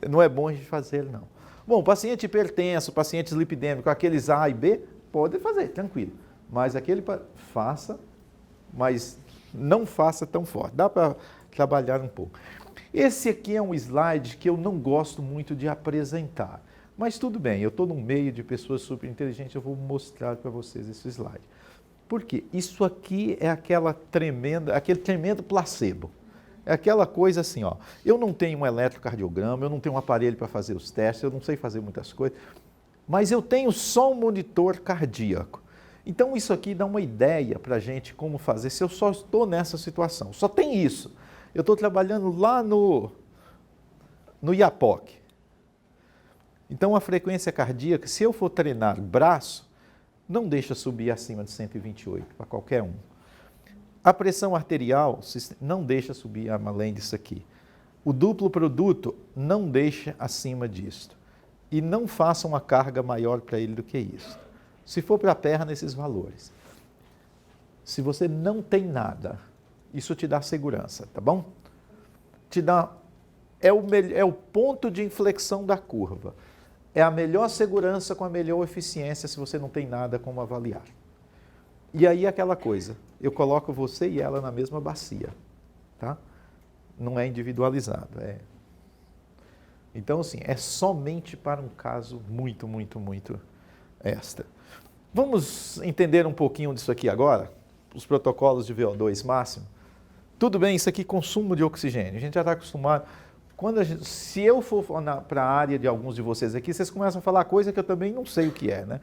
não é bom a gente fazer, não. Bom, paciente hipertenso, paciente lipidêmico, aqueles A e B, pode fazer, tranquilo. Mas aquele, faça, mas não faça tão forte. Dá para trabalhar um pouco. Esse aqui é um slide que eu não gosto muito de apresentar. Mas tudo bem, eu estou num meio de pessoas super inteligentes, eu vou mostrar para vocês esse slide. Por quê? Isso aqui é aquele tremendo placebo. É aquela coisa assim, ó, eu não tenho um eletrocardiograma, eu não tenho um aparelho para fazer os testes, eu não sei fazer muitas coisas, mas eu tenho só um monitor cardíaco. Então isso aqui dá uma ideia para a gente como fazer, se eu só estou nessa situação. Só tem isso. Eu estou trabalhando lá no Iapoc. Então a frequência cardíaca, se eu for treinar braço, não deixa subir acima de 128 para qualquer um. A pressão arterial não deixa subir além disso aqui. O duplo produto não deixa acima disto. E não faça uma carga maior para ele do que isso. Se for para a perna, esses valores. Se você não tem nada, isso te dá segurança, tá bom? É o ponto de inflexão da curva. É a melhor segurança com a melhor eficiência se você não tem nada como avaliar. E aí aquela coisa, eu coloco você e ela na mesma bacia, tá? Não é individualizado, Então, assim, é somente para um caso muito, muito, muito extra. Vamos entender um pouquinho disso aqui agora? Os protocolos de VO2 máximo. Tudo bem, isso aqui consumo de oxigênio. A gente já está acostumado. Se eu for para a área de alguns de vocês aqui, vocês começam a falar coisa que eu também não sei o que é, né?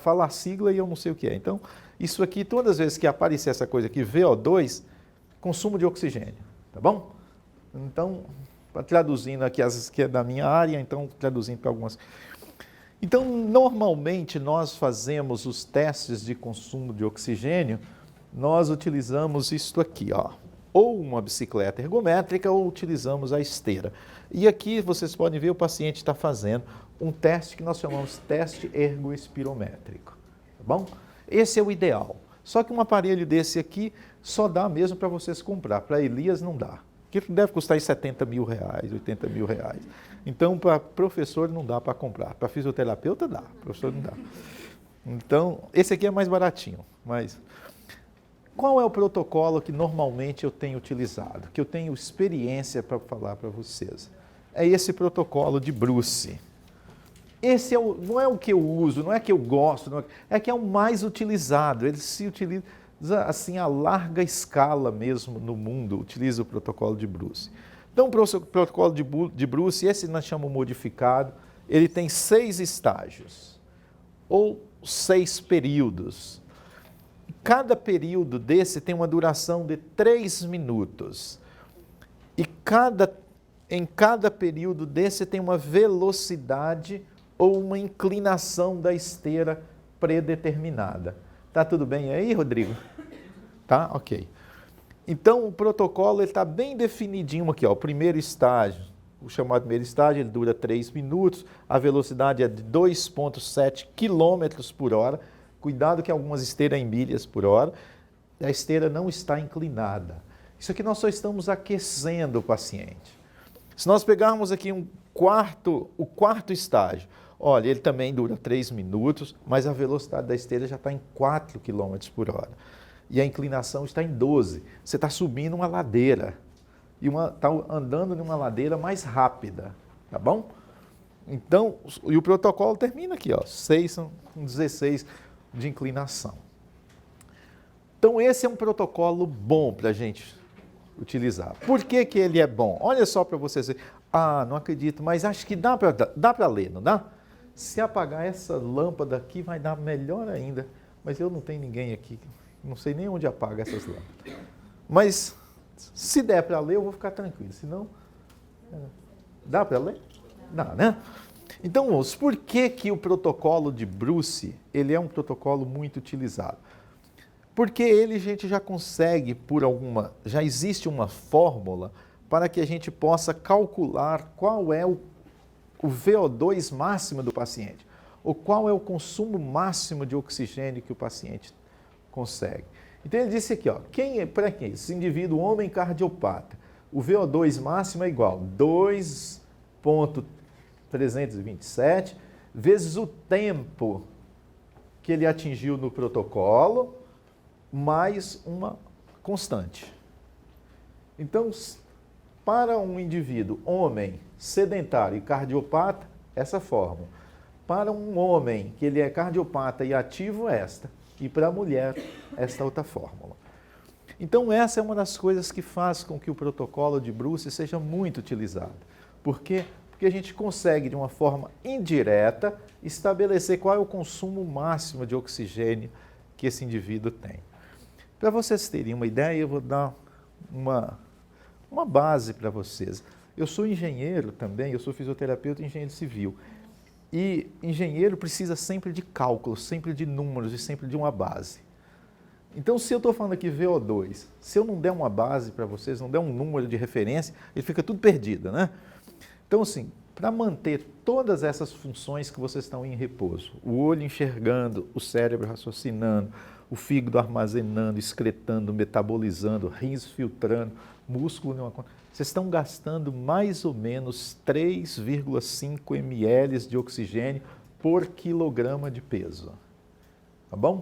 Falar sigla e eu não sei o que é. Então, isso aqui, todas as vezes que aparecer essa coisa aqui, VO2, consumo de oxigênio, tá bom? Então, traduzindo aqui as que é da minha área, então traduzindo para algumas. Então, normalmente nós fazemos os testes de consumo de oxigênio, nós utilizamos isto aqui, ó. Ou uma bicicleta ergométrica ou utilizamos a esteira. E aqui vocês podem ver o paciente está fazendo um teste que nós chamamos de teste ergoespirométrico, tá bom? Esse é o ideal. Só que um aparelho desse aqui só dá mesmo para vocês comprar, para Elias não dá. Que deve custar R$70 mil, R$80 mil. Então, para professor não dá para comprar, para fisioterapeuta dá, professor não dá. Então, esse aqui é mais baratinho, mas... Qual é o protocolo que normalmente eu tenho utilizado, que eu tenho experiência para falar para vocês? É esse protocolo de Bruce. Esse não é o que eu uso, não é que eu gosto, é que é o mais utilizado. Ele se utiliza assim a larga escala mesmo no mundo, utiliza o protocolo de Bruce. Então, o protocolo de Bruce, esse nós chamamos modificado, ele tem 6 estágios, ou 6 períodos. Cada período desse tem uma duração de 3 minutos. E em cada período desse tem uma velocidade ou uma inclinação da esteira predeterminada. Tá tudo bem aí, Rodrigo? Tá? Ok. Então, o protocolo está bem definidinho aqui, ó. O primeiro estágio, o chamado primeiro estágio, ele dura 3 minutos, a velocidade é de 2,7 km por hora. Cuidado que algumas esteiras em milhas por hora, a esteira não está inclinada. Isso aqui nós só estamos aquecendo o paciente. Se nós pegarmos aqui o quarto estágio, olha, ele também dura 3 minutos, mas a velocidade da esteira já está em 4 km por hora. E a inclinação está em 12. Você está subindo uma ladeira. E está andando numa ladeira mais rápida, tá bom? Então, e o protocolo termina aqui, ó, 16 de inclinação. Então, esse é um protocolo bom para a gente utilizar. Por que que ele é bom? Olha só para vocês verem. Ah, não acredito, mas acho que dá para ler, não dá? Se apagar essa lâmpada aqui, vai dar melhor ainda. Mas eu não tenho ninguém aqui, não sei nem onde apaga essas lâmpadas. Mas, se der para ler, eu vou ficar tranquilo. Se não, dá para ler? Dá, né? Então, moços, por que que o protocolo de Bruce, ele é um protocolo muito utilizado? Porque ele a gente já consegue, já existe uma fórmula para que a gente possa calcular qual é o VO2 máximo do paciente, ou qual é o consumo máximo de oxigênio que o paciente consegue. Então ele disse aqui, ó, para quem? Esse indivíduo homem cardiopata, o VO2 máximo é igual a 2,327 vezes o tempo que ele atingiu no protocolo, mais uma constante. Então, para um indivíduo homem sedentário e cardiopata, essa fórmula. Para um homem que ele é cardiopata e ativo, esta. E para a mulher, esta outra fórmula. Então, essa é uma das coisas que faz com que o protocolo de Bruce seja muito utilizado. Por quê? Porque a gente consegue, de uma forma indireta, estabelecer qual é o consumo máximo de oxigênio que esse indivíduo tem. Para vocês terem uma ideia, eu vou dar uma base para vocês. Eu sou engenheiro também, eu sou fisioterapeuta e engenheiro civil. E engenheiro precisa sempre de cálculos, sempre de números e sempre de uma base. Então, se eu estou falando aqui VO2, se eu não der uma base para vocês, não der um número de referência, ele fica tudo perdido, né? Então, assim, para manter todas essas funções que vocês estão em repouso, o olho enxergando, o cérebro raciocinando, o fígado armazenando, excretando, metabolizando, rins filtrando, músculo, vocês estão gastando mais ou menos 3,5 ml de oxigênio por quilograma de peso. Tá bom?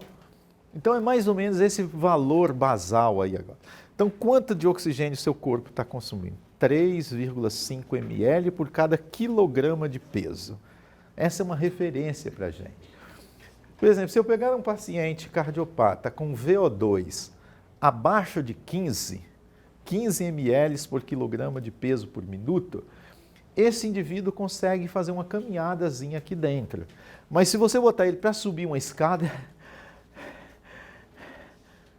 Então é mais ou menos esse valor basal aí agora. Então quanto de oxigênio seu corpo está consumindo? 3,5 ml por cada quilograma de peso. Essa é uma referência para a gente. Por exemplo, se eu pegar um paciente cardiopata com VO2 abaixo de 15 ml por quilograma de peso por minuto, esse indivíduo consegue fazer uma caminhadazinha aqui dentro. Mas se você botar ele para subir uma escada,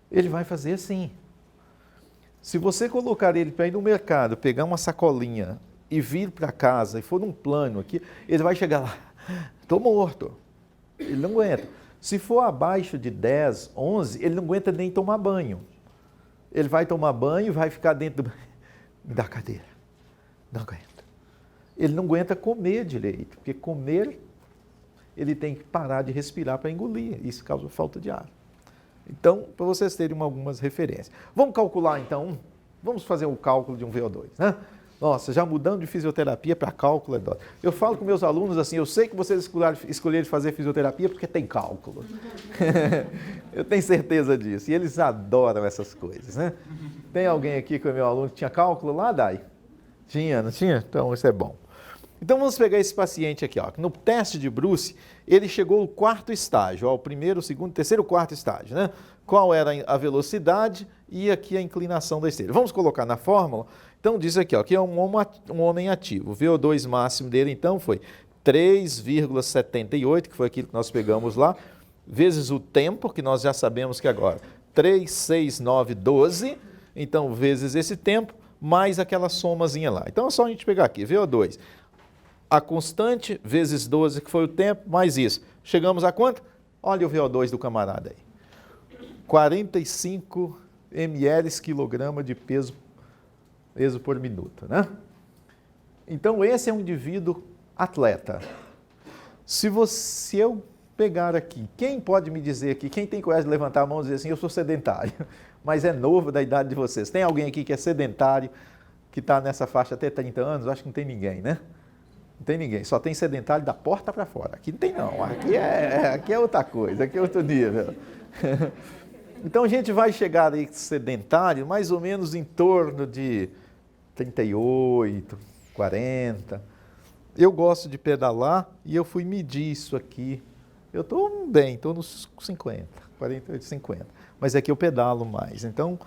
ele vai fazer assim. Se você colocar ele para ir no mercado, pegar uma sacolinha e vir para casa e for num plano aqui, ele vai chegar lá, estou morto. Ele não aguenta. Se for abaixo de 10, 11, ele não aguenta nem tomar banho. Ele vai tomar banho e vai ficar dentro da cadeira. Não aguenta. Ele não aguenta comer direito, porque comer, ele tem que parar de respirar para engolir. Isso causa falta de ar. Então, para vocês terem algumas referências. Vamos calcular, então, vamos fazer o cálculo de um VO2, né? Nossa, já mudando de fisioterapia para cálculo é dó. Eu falo com meus alunos assim, eu sei que vocês escolheram fazer fisioterapia porque tem cálculo. Eu tenho certeza disso. E eles adoram essas coisas, né? Tem alguém aqui que é meu aluno que tinha cálculo lá, Dai? Tinha, não tinha? Então, isso é bom. Então, vamos pegar esse paciente aqui, ó. No teste de Bruce, ele chegou ao quarto estágio, ó, o primeiro, o segundo, terceiro, quarto estágio, né? Qual era a velocidade e aqui a inclinação da esteira. Vamos colocar na fórmula. Então, diz aqui, ó, que é um homem ativo. O VO2 máximo dele, então, foi 3,78, que foi aquilo que nós pegamos lá, vezes o tempo, que nós já sabemos que agora, 3, 6, 9, 12, então, vezes esse tempo, mais aquela somazinha lá. Então, é só a gente pegar aqui, VO2. A constante, vezes 12, que foi o tempo, mais isso. Chegamos a quanto? Olha o VO2 do camarada aí. 45 ml quilograma de peso por minuto, né? Então, esse é um indivíduo atleta. Se eu pegar aqui, quem pode me dizer aqui, quem tem coragem de levantar a mão e dizer assim, eu sou sedentário, mas é novo da idade de vocês. Tem alguém aqui que é sedentário, que está nessa faixa até 30 anos? Acho que não tem ninguém, né? Não tem ninguém, só tem sedentário da porta para fora. Aqui não tem não, aqui é outra coisa, aqui é outro nível. Então a gente vai chegar aí sedentário mais ou menos em torno de 38, 40. Eu gosto de pedalar e eu fui medir isso aqui. Eu estou bem, estou nos 50, 48, 50. Mas é que eu pedalo mais, então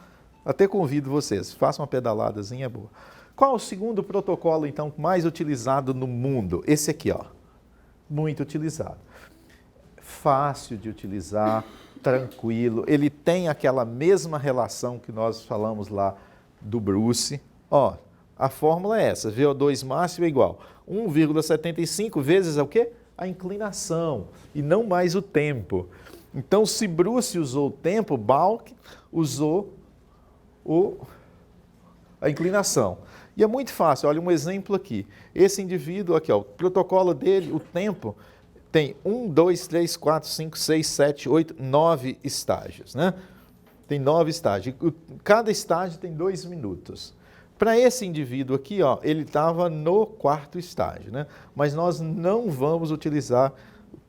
até convido vocês, façam uma pedaladazinha boa. Qual o segundo protocolo, então, mais utilizado no mundo? Esse aqui, ó. Muito utilizado. Fácil de utilizar, tranquilo. Ele tem aquela mesma relação que nós falamos lá do Bruce. Ó, a fórmula é essa, VO2 máximo é igual 1,75 vezes o quê? A inclinação, e não mais o tempo. Então, se Bruce usou o tempo, Balk usou a inclinação. E é muito fácil, olha um exemplo aqui. Esse indivíduo aqui, ó, o protocolo dele, o tempo, tem 1, 2, 3, 4, 5, 6, 7, 8, 9 estágios, né? Tem 9 estágios. Cada estágio tem 2 minutos. Para esse indivíduo aqui, ó, ele estava no quarto estágio, né? Mas nós não vamos utilizar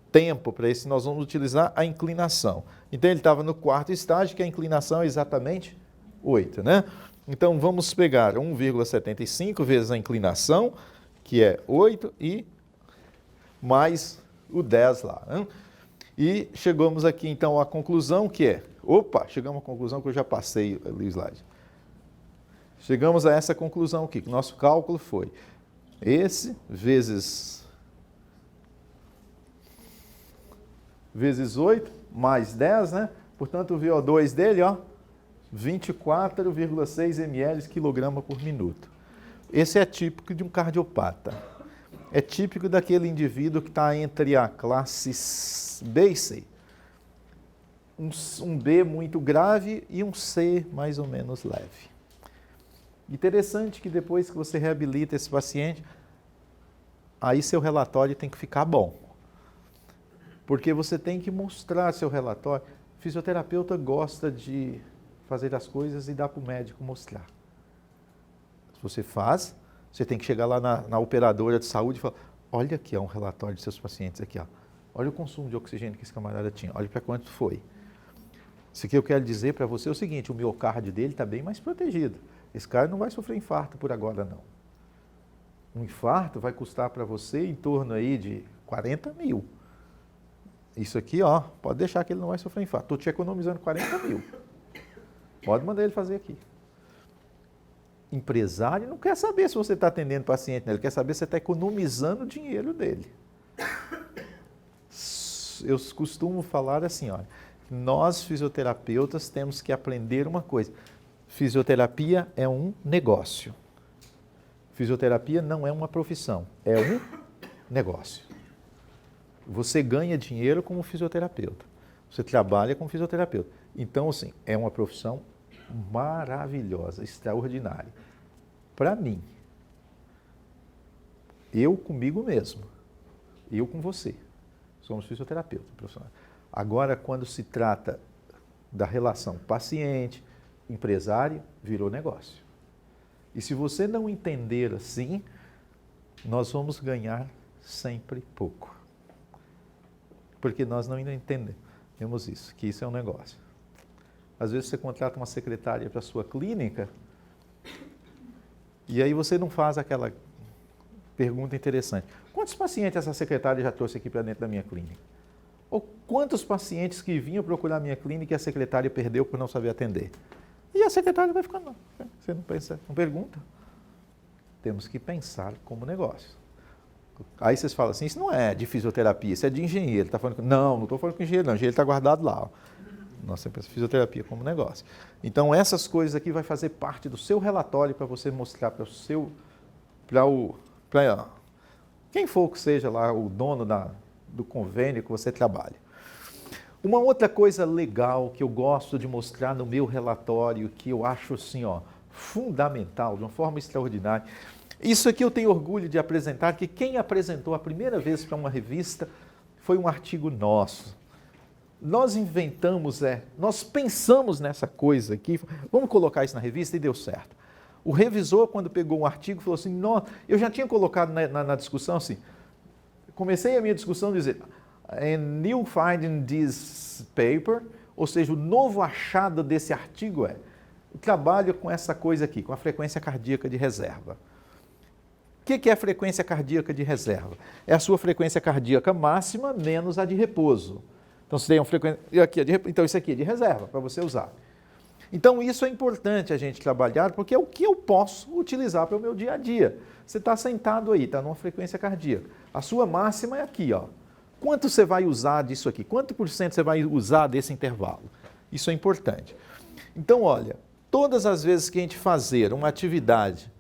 tempo para esse, nós vamos utilizar a inclinação. Então, ele estava no quarto estágio, que a inclinação é exatamente 8, né? Então, vamos pegar 1,75 vezes a inclinação, que é 8, e mais o 10 lá. Hein? E chegamos aqui, então, à conclusão que é... chegamos à conclusão que eu já passei ali o slide. Chegamos a essa conclusão aqui, que o nosso cálculo foi esse vezes 8 mais 10, né? Portanto, o VO2 dele, 24,6 ml quilograma por minuto. Esse é típico de um cardiopata. É típico daquele indivíduo que está entre a classe B e C. Um B muito grave e um C mais ou menos leve. Interessante que depois que você reabilita esse paciente, aí seu relatório tem que ficar bom. Porque você tem que mostrar seu relatório. O fisioterapeuta gosta de fazer as coisas e dar para o médico mostrar. Se você faz, você tem que chegar lá na operadora de saúde e falar, olha aqui, um relatório de seus pacientes aqui, olha o consumo de oxigênio que esse camarada tinha, olha para quanto foi. Isso aqui eu quero dizer para você é o seguinte, o miocárdio dele está bem mais protegido. Esse cara não vai sofrer infarto por agora, não. Um infarto vai custar para você em torno aí de 40 mil. Isso aqui, pode deixar que ele não vai sofrer infarto. Estou te economizando 40 mil. Pode mandar ele fazer aqui. Empresário não quer saber se você está atendendo paciente, né? Ele quer saber se você está economizando o dinheiro dele. Eu costumo falar assim, nós fisioterapeutas temos que aprender uma coisa. Fisioterapia é um negócio. Fisioterapia não é uma profissão, é um negócio. Você ganha dinheiro como fisioterapeuta. Você trabalha como fisioterapeuta. Então, assim, é uma profissão maravilhosa, extraordinária. Para mim, eu comigo mesmo, eu com você, somos fisioterapeutas profissionais. Agora, quando se trata da relação paciente, empresário, virou negócio. E se você não entender assim, nós vamos ganhar sempre pouco. Porque nós não entendemos isso, que isso é um negócio. Às vezes você contrata uma secretária para a sua clínica e aí você não faz aquela pergunta interessante. Quantos pacientes essa secretária já trouxe aqui para dentro da minha clínica? Ou quantos pacientes que vinham procurar a minha clínica e a secretária perdeu por não saber atender? E a secretária vai ficar, não. Você não pensa, não pergunta. Temos que pensar como negócio. Aí vocês falam assim, isso não é de fisioterapia, isso é de engenheiro. Tá falando, não estou falando com engenheiro, não. O engenheiro está guardado lá. Nós sempre pensamos fisioterapia como negócio. Então, essas coisas aqui vai fazer parte do seu relatório para você mostrar para quem for que seja lá o dono do convênio que você trabalha. Uma outra coisa legal que eu gosto de mostrar no meu relatório, que eu acho assim, fundamental, de uma forma extraordinária. Isso aqui eu tenho orgulho de apresentar, que quem apresentou a primeira vez para uma revista foi um artigo nosso. Nós inventamos, nós pensamos nessa coisa aqui, vamos colocar isso na revista e deu certo. O revisor, quando pegou um artigo, falou assim, eu já tinha colocado na discussão assim, comecei a minha discussão dizendo, a new finding this paper, ou seja, o novo achado desse artigo o trabalho com essa coisa aqui, com a frequência cardíaca de reserva. O que é a frequência cardíaca de reserva? É a sua frequência cardíaca máxima menos a de repouso. Então, se tem uma frequência, então isso aqui é de reserva para você usar. Então, isso é importante a gente trabalhar, porque é o que eu posso utilizar para o meu dia a dia. Você está sentado aí, está numa frequência cardíaca. A sua máxima é aqui, Quanto você vai usar disso aqui? Quanto por cento você vai usar desse intervalo? Isso é importante. Então, olha, todas as vezes que a gente fazer uma atividade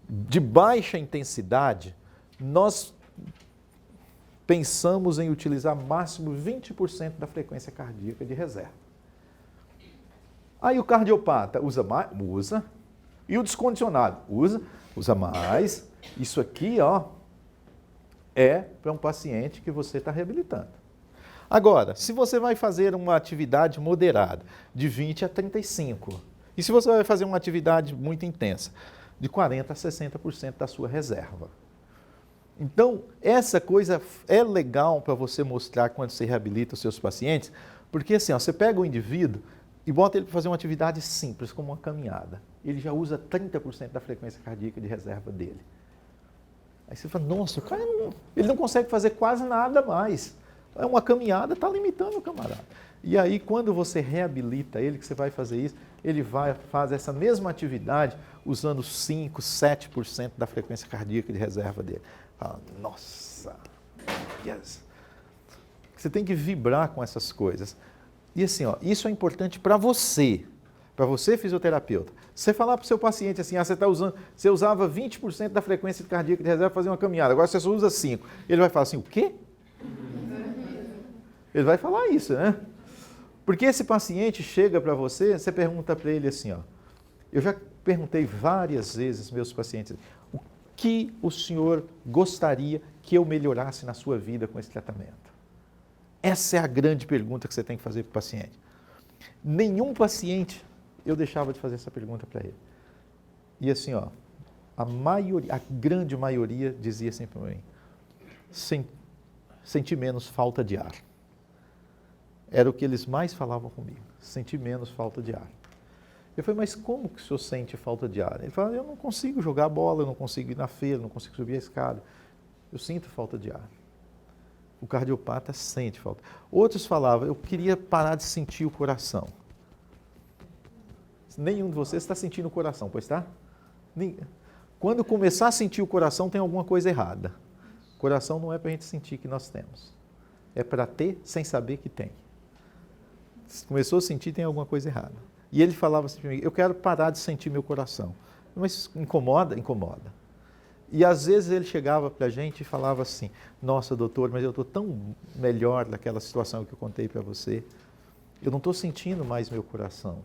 de baixa intensidade, nós pensamos em utilizar máximo 20% da frequência cardíaca de reserva. Aí o cardiopata usa mais? Usa. E o descondicionado? Usa mais. Isso aqui, é para um paciente que você está reabilitando. Agora, se você vai fazer uma atividade moderada, de 20 a 35, e se você vai fazer uma atividade muito intensa, de 40 a 60% da sua reserva. Então, essa coisa é legal para você mostrar quando você reabilita os seus pacientes, porque assim, você pega o indivíduo e bota ele para fazer uma atividade simples, como uma caminhada. Ele já usa 30% da frequência cardíaca de reserva dele. Aí você fala, nossa, o cara ele não consegue fazer quase nada mais. É uma caminhada, está limitando o camarada. E aí, quando você reabilita ele, que você vai fazer isso, ele faz essa mesma atividade usando 5, 7% da frequência cardíaca de reserva dele. Fala, nossa, yes. Você tem que vibrar com essas coisas. E assim, ó, isso é importante para você fisioterapeuta. Você falar para o seu paciente assim, você usava 20% da frequência cardíaca de reserva para fazer uma caminhada, agora você só usa 5%. Ele vai falar assim, o quê? Ele vai falar isso, né? Porque esse paciente chega para você, você pergunta para ele assim, ó, eu já perguntei várias vezes aos meus pacientes, o que o senhor gostaria que eu melhorasse na sua vida com esse tratamento? Essa é a grande pergunta que você tem que fazer para o paciente. Nenhum paciente eu deixava de fazer essa pergunta para ele. E assim, ó, a grande maioria dizia assim para mim, sentir menos falta de ar. Era o que eles mais falavam comigo, sentir menos falta de ar. Eu falei, mas como que o senhor sente falta de ar? Ele falou, eu não consigo jogar bola, eu não consigo ir na feira, não consigo subir a escada. Eu sinto falta de ar. O cardiopata sente falta. Outros falavam, eu queria parar de sentir o coração. Nenhum de vocês está sentindo o coração, pois está? Quando começar a sentir o coração, tem alguma coisa errada. O coração não é para a gente sentir que nós temos. É para ter sem saber que tem. Se começou a sentir, tem alguma coisa errada. E ele falava assim para mim, eu quero parar de sentir meu coração. Mas incomoda? Incomoda. E às vezes ele chegava para a gente e falava assim, nossa doutor, mas eu estou tão melhor naquela situação que eu contei para você. Eu não estou sentindo mais meu coração.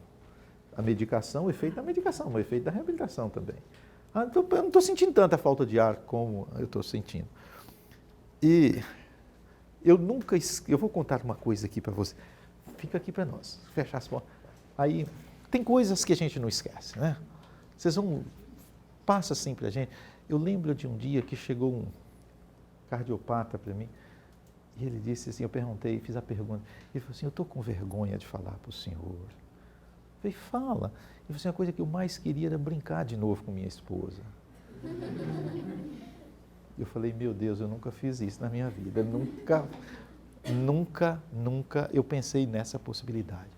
A medicação, o efeito da medicação, o efeito da reabilitação também. Então, eu não estou sentindo tanta falta de ar como eu estou sentindo. E eu vou contar uma coisa aqui para você. Fica aqui para nós, fechar as portas. Aí, tem coisas que a gente não esquece, né? Passa assim para a gente. Eu lembro de um dia que chegou um cardiopata para mim, e ele disse assim, eu perguntei, fiz a pergunta, ele falou assim, eu estou com vergonha de falar para o senhor. Eu falei, fala. Ele falou assim, a coisa que eu mais queria era brincar de novo com minha esposa. Eu falei, meu Deus, eu nunca fiz isso na minha vida, nunca eu pensei nessa possibilidade.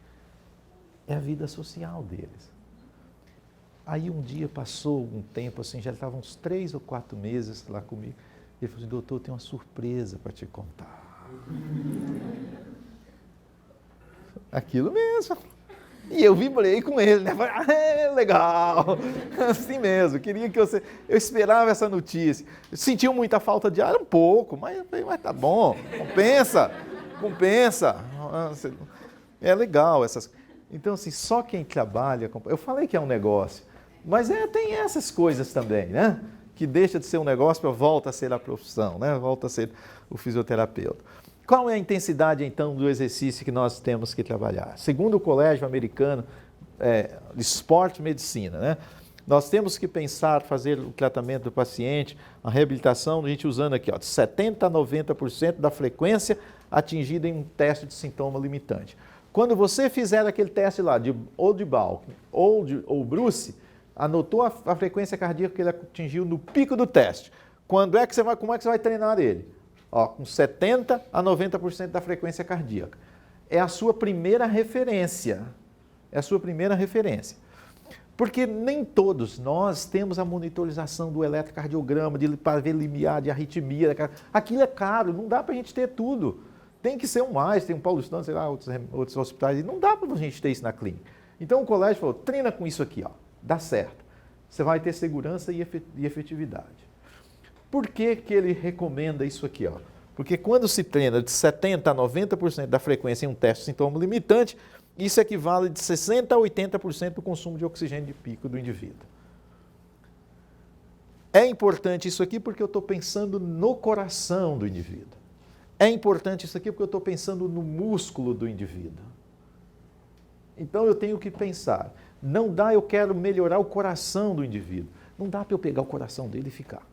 É a vida social deles. Aí um dia passou um tempo, assim, já estavam uns 3 ou 4 meses lá comigo. Ele falou assim, doutor, eu tenho uma surpresa para te contar. Aquilo mesmo. E eu vibrei com ele, né? Falei, legal, assim mesmo, queria que você... Eu esperava essa notícia. Sentiu muita falta de ar? Um pouco, mas tá bom, compensa. É legal essas... Então, assim, só quem trabalha... Eu falei que é um negócio, mas tem essas coisas também, né? Que deixa de ser um negócio para volta a ser a profissão, né? Volta a ser o fisioterapeuta. Qual é a intensidade, então, do exercício que nós temos que trabalhar? Segundo o Colégio Americano de Esporte e Medicina, né? Nós temos que pensar, fazer o tratamento do paciente, a reabilitação, a gente usando aqui, ó, de 70% a 90% da frequência atingida em um teste de sintoma limitante. Quando você fizer aquele teste lá, ou de Balk ou Bruce, anotou a frequência cardíaca que ele atingiu no pico do teste. Como é que você vai treinar ele? Ó, com 70% a 90% da frequência cardíaca. É a sua primeira referência. Porque nem todos nós temos a monitorização do eletrocardiograma, para ver limiar de arritmia. Aquilo é caro, não dá para a gente ter tudo. Tem que ser tem um paulistano, sei lá, outros hospitais, não dá para a gente ter isso na clínica. Então o colégio falou, treina com isso aqui, ó, dá certo. Você vai ter segurança e efetividade. Por que ele recomenda isso aqui? Ó? Porque quando se treina de 70% a 90% da frequência em um teste de sintoma limitante, isso equivale de 60% a 80% do consumo de oxigênio de pico do indivíduo. É importante isso aqui porque eu estou pensando no coração do indivíduo. É importante isso aqui porque eu estou pensando no músculo do indivíduo. Então eu tenho que pensar, não dá, eu quero melhorar o coração do indivíduo. Não dá para eu pegar o coração dele e ficar.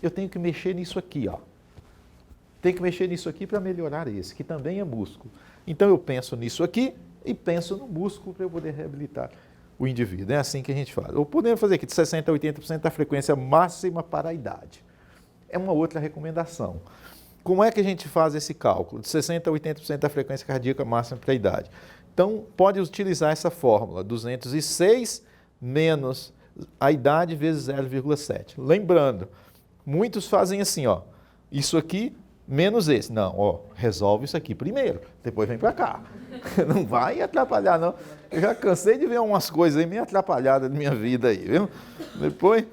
Eu tenho que mexer nisso aqui, ó. Tem que mexer nisso aqui para melhorar esse, que também é músculo. Então eu penso nisso aqui e penso no músculo para eu poder reabilitar o indivíduo. É assim que a gente faz. Ou podemos fazer aqui de 60% a 80% da frequência máxima para a idade. é uma outra recomendação. Como é que a gente faz esse cálculo? De 60% a 80% da frequência cardíaca máxima para a idade. Então, pode utilizar essa fórmula, 206 menos a idade vezes 0,7. Lembrando, muitos fazem assim, ó, isso aqui menos esse. Não, ó, resolve isso aqui primeiro, depois vem para cá. Não vai atrapalhar, não. Eu já cansei de ver umas coisas aí meio atrapalhadas na minha vida aí, viu? Depois...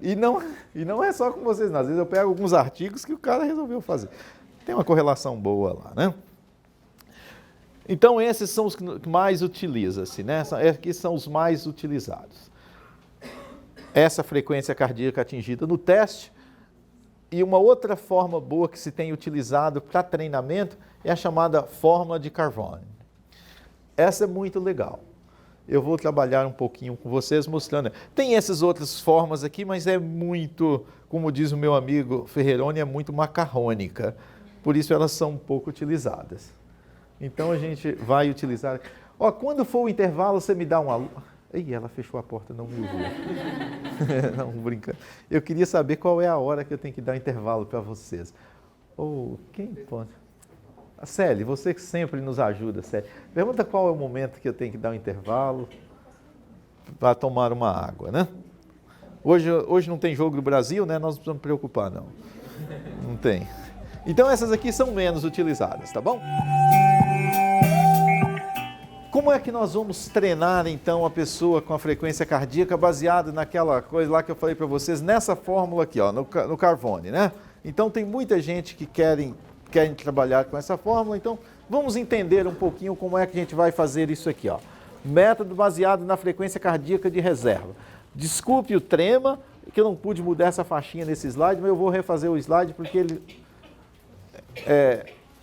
E não é só com vocês, não. Às vezes eu pego alguns artigos que o cara resolveu fazer. Tem uma correlação boa lá, né? Então, esses são os que mais utiliza-se, né? Aqui são os mais utilizados. Essa frequência cardíaca atingida no teste. E uma outra forma boa que se tem utilizado para treinamento é a chamada fórmula de Carvone. Essa é muito legal. Eu vou trabalhar um pouquinho com vocês mostrando. Tem essas outras formas aqui, mas é muito, como diz o meu amigo Ferreroni, é muito macarrônica. Por isso elas são um pouco utilizadas. Então a gente vai utilizar. Ó, quando for o intervalo, você me dá uma... Ih, ela fechou a porta, não me ouviu. Não, brincando. Eu queria saber qual é a hora que eu tenho que dar intervalo para vocês. Ou quem pode? A Célia, você que sempre nos ajuda, Célia. Pergunta qual é o momento que eu tenho que dar um intervalo para tomar uma água, né? Hoje não tem jogo do Brasil, né? Nós não precisamos preocupar, não. Não tem. Então essas aqui são menos utilizadas, tá bom? Como é que nós vamos treinar, então, a pessoa com a frequência cardíaca baseada naquela coisa lá que eu falei para vocês, nessa fórmula aqui, ó, no Carvone, né? Então tem muita gente que querem trabalhar com essa fórmula, então vamos entender um pouquinho como é que a gente vai fazer isso aqui, ó. Método baseado na frequência cardíaca de reserva. Desculpe o trema, que eu não pude mudar essa faixinha nesse slide, mas eu vou refazer o slide porque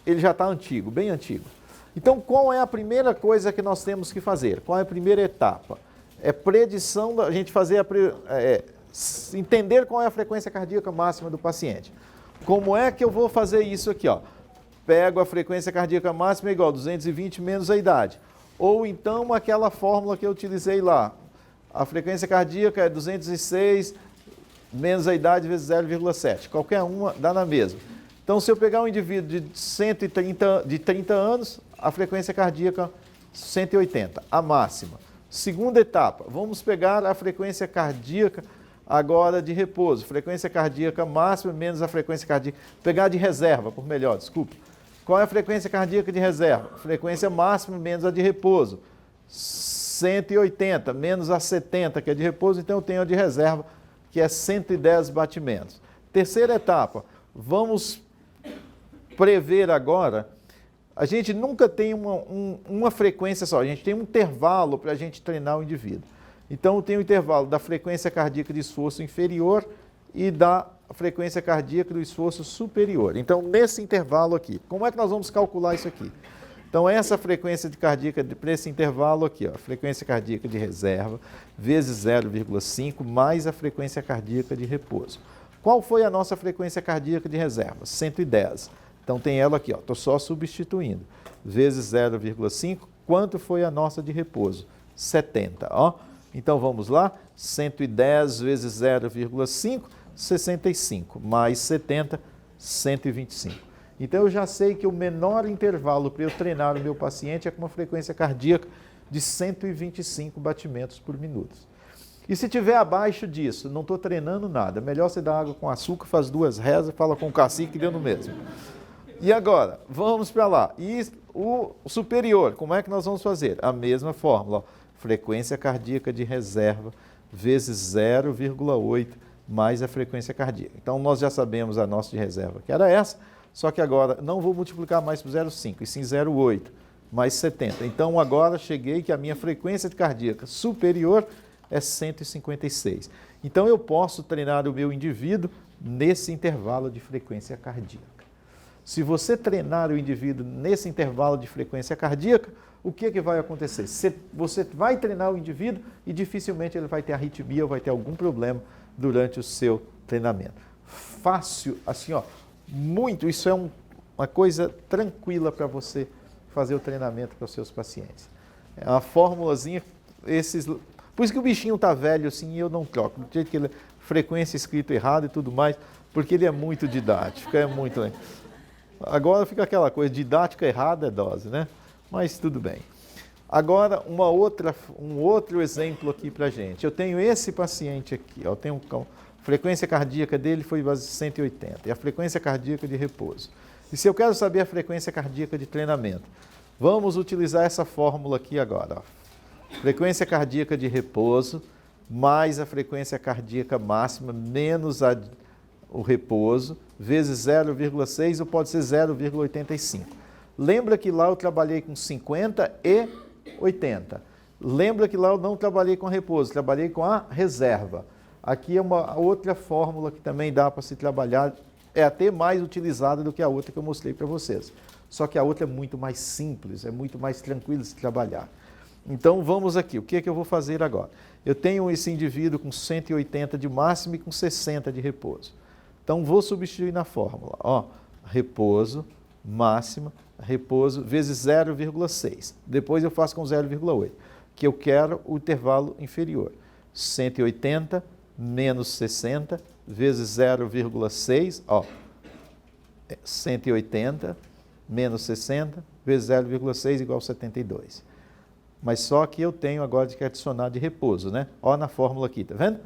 ele já está antigo, bem antigo. Então, qual é a primeira coisa que nós temos que fazer? Qual é a primeira etapa? É predição, a gente fazer entender qual é a frequência cardíaca máxima do paciente. Como é que eu vou fazer isso aqui? Ó? Pego a frequência cardíaca máxima igual a 220 menos a idade. Ou então aquela fórmula que eu utilizei lá. A frequência cardíaca é 206 menos a idade vezes 0,7. Qualquer uma dá na mesma. Então, se eu pegar um indivíduo de 30 anos, a frequência cardíaca 180, a máxima. Segunda etapa, vamos pegar a frequência cardíaca agora de repouso. Frequência cardíaca máxima menos a frequência cardíaca... Pegar de reserva, por melhor, desculpa. Qual é a frequência cardíaca de reserva? Frequência máxima menos a de repouso. 180 menos a 70, que é de repouso, então eu tenho a de reserva, que é 110 batimentos. Terceira etapa, vamos prever agora... A gente nunca tem uma frequência só, a gente tem um intervalo para a gente treinar o indivíduo. Então, tem o intervalo da frequência cardíaca de esforço inferior e da frequência cardíaca do esforço superior. Então, nesse intervalo aqui, como é que nós vamos calcular isso aqui? Então, essa frequência cardíaca para esse intervalo aqui, ó, a frequência cardíaca de reserva, vezes 0,5, mais a frequência cardíaca de repouso. Qual foi a nossa frequência cardíaca de reserva? 110. Então, tem ela aqui, estou só substituindo. Vezes 0,5, quanto foi a nossa de repouso? 70, ó. Então, vamos lá. 110 vezes 0,5, 65. Mais 70, 125. Então, eu já sei que o menor intervalo para eu treinar o meu paciente é com uma frequência cardíaca de 125 batimentos por minuto. E se tiver abaixo disso, não estou treinando nada. Melhor você dar água com açúcar, faz 2 rezas, fala com o cacique e deu no mesmo. E agora, vamos para lá. E o superior, como é que nós vamos fazer? A mesma fórmula, ó. Frequência cardíaca de reserva vezes 0,8 mais a frequência cardíaca. Então, nós já sabemos a nossa de reserva, que era essa, só que agora não vou multiplicar mais por 0,5, e sim 0,8 mais 70. Então, agora cheguei que a minha frequência cardíaca superior é 156. Então, eu posso treinar o meu indivíduo nesse intervalo de frequência cardíaca. Se você treinar o indivíduo nesse intervalo de frequência cardíaca, o que vai acontecer? Você vai treinar o indivíduo e dificilmente ele vai ter arritmia ou vai ter algum problema durante o seu treinamento. Fácil, assim, ó, muito, isso é uma coisa tranquila para você fazer o treinamento para os seus pacientes. É uma formulazinha, por isso que o bichinho está velho assim e eu não troco. Do jeito que ele, frequência escrito errado e tudo mais, porque ele é muito didático, é muito legal. Agora fica aquela coisa, didática errada é dose, né? Mas tudo bem. Agora, um outro exemplo aqui para a gente. Eu tenho esse paciente aqui, ó, a frequência cardíaca dele foi 180, e a frequência cardíaca de repouso. E se eu quero saber a frequência cardíaca de treinamento, vamos utilizar essa fórmula aqui agora. Ó. Frequência cardíaca de repouso mais a frequência cardíaca máxima menos o repouso, vezes 0,6 ou pode ser 0,85. Lembra que lá eu trabalhei com 50 e 80. Lembra que lá eu não trabalhei com repouso, trabalhei com a reserva. Aqui é uma outra fórmula que também dá para se trabalhar, é até mais utilizada do que a outra que eu mostrei para vocês. Só que a outra é muito mais simples, é muito mais tranquilo de se trabalhar. Então vamos aqui, o que é que eu vou fazer agora? Eu tenho esse indivíduo com 180 de máximo e com 60 de repouso. Então vou substituir na fórmula, ó, repouso, máxima, repouso, vezes 0,6. Depois eu faço com 0,8, que eu quero o intervalo inferior. 180 menos 60 vezes 0,6, ó, 180 menos 60 vezes 0,6 igual a 72. Mas só que eu tenho agora que adicionar de repouso, né? Ó na fórmula aqui, tá vendo?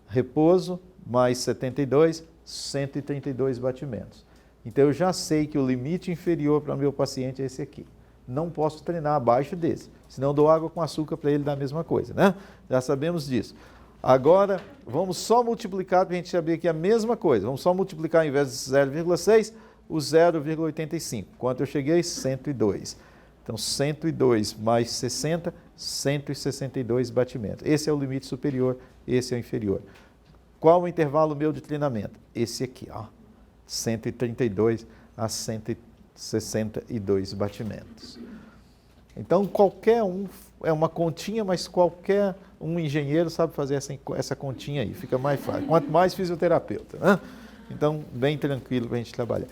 Repouso mais 72, 132 batimentos. Então eu já sei que o limite inferior para o meu paciente é esse aqui. Não posso treinar abaixo desse, senão dou água com açúcar para ele dar a mesma coisa, né? Já sabemos disso. Agora, vamos só multiplicar para a gente saber que é a mesma coisa. Vamos só multiplicar, ao invés de 0,6, o 0,85. Quanto eu cheguei? 102. Então, 102 mais 60, 162 batimentos. Esse é o limite superior, esse é o inferior. Qual o intervalo meu de treinamento? Esse aqui, ó. 132 a 162 batimentos. Então, qualquer um, é uma continha, mas qualquer um engenheiro sabe fazer essa continha aí, fica mais fácil. Quanto mais fisioterapeuta, né? Então, bem tranquilo para a gente trabalhar.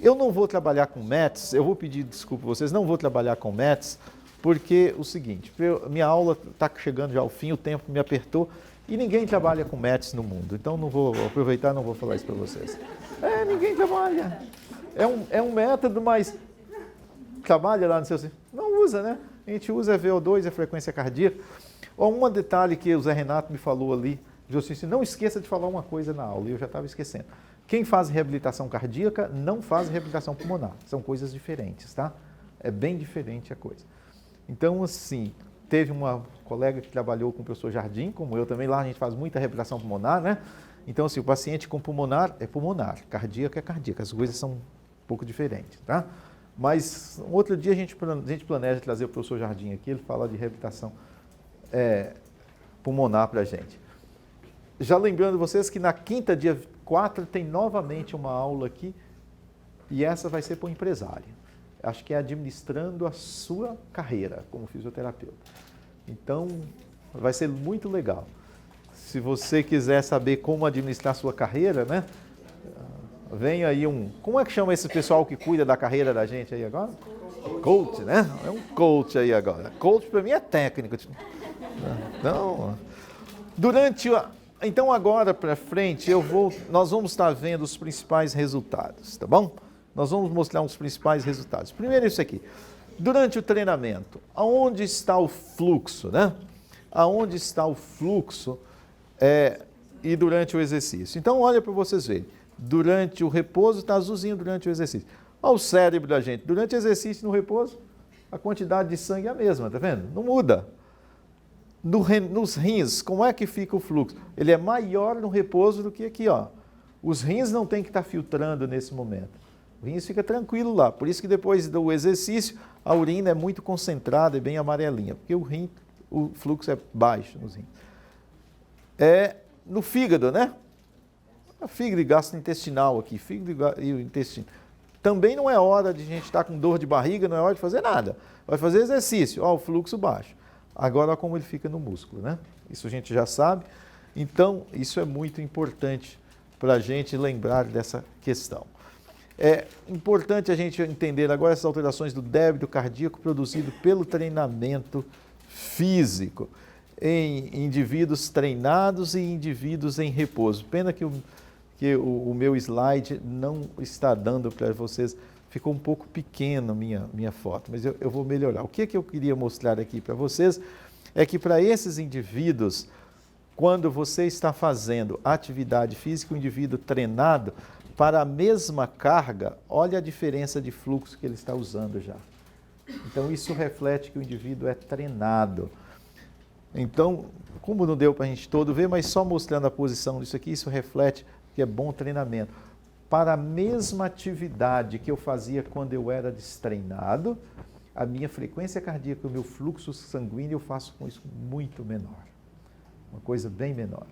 Eu não vou trabalhar com METs, eu vou pedir desculpa a vocês, não vou trabalhar com METs, porque o seguinte, minha aula está chegando já ao fim, o tempo me apertou, e ninguém trabalha com METs no mundo, então não vou aproveitar, não vou falar isso para vocês. Ninguém trabalha. É um método, mas trabalha lá no seu... Não usa, né? A gente usa VO2, a frequência cardíaca. Um detalhe que o Zé Renato me falou ali, disse, não esqueça de falar uma coisa na aula, e eu já estava esquecendo. Quem faz reabilitação cardíaca não faz reabilitação pulmonar. São coisas diferentes, tá? É bem diferente a coisa. Então, assim, teve uma colega que trabalhou com o professor Jardim, como eu também, lá a gente faz muita reabilitação pulmonar, né? Então, assim, o paciente com pulmonar é pulmonar, cardíaca é cardíaca. As coisas são um pouco diferentes, tá? Mas, um outro dia a gente planeja trazer o professor Jardim aqui, ele fala de reabilitação pulmonar para a gente. Já lembrando vocês que na quinta, dia 4, tem novamente uma aula aqui, e essa vai ser para o empresário. Acho que é administrando a sua carreira como fisioterapeuta. Então, vai ser muito legal. Se você quiser saber como administrar a sua carreira, né? Vem aí como é que chama esse pessoal que cuida da carreira da gente aí agora? Coach, né? É um coach aí agora. Coach para mim é técnico. Então, então agora para frente nós vamos estar vendo os principais resultados, tá bom? Nós vamos mostrar os principais resultados. Primeiro isso aqui. Durante o treinamento, aonde está o fluxo, né? Aonde está o fluxo e durante o exercício. Então olha para vocês verem. Durante o repouso está azulzinho durante o exercício. Olha o cérebro da gente. Durante o exercício e no repouso, a quantidade de sangue é a mesma, tá vendo? Não muda. Nos rins, como é que fica o fluxo? Ele é maior no repouso do que aqui, ó. Os rins não tem que estar filtrando nesse momento. O rins fica tranquilo lá. Por isso que depois do exercício, a urina é muito concentrada e bem amarelinha, porque o fluxo é baixo nos rins. No fígado, né? Fígado e gastrointestinal aqui, fígado e o intestino. Também não é hora de a gente estar com dor de barriga, não é hora de fazer nada. Vai fazer exercício, ó, o fluxo baixo. Agora, olha como ele fica no músculo, né? Isso a gente já sabe. Então, isso é muito importante para a gente lembrar dessa questão. É importante a gente entender agora essas alterações do débito cardíaco produzido pelo treinamento físico em indivíduos treinados e indivíduos em repouso. Pena que porque o meu slide não está dando para vocês, ficou um pouco pequeno a minha foto, mas eu vou melhorar. O que eu queria mostrar aqui para vocês é que para esses indivíduos, quando você está fazendo atividade física, o indivíduo treinado, para a mesma carga, olha a diferença de fluxo que ele está usando já. Então, isso reflete que o indivíduo é treinado. Então, como não deu para a gente todo ver, mas só mostrando a posição disso aqui, isso reflete que é bom treinamento. Para a mesma atividade que eu fazia quando eu era destreinado, a minha frequência cardíaca, o meu fluxo sanguíneo, eu faço com isso muito menor. Uma coisa bem menor.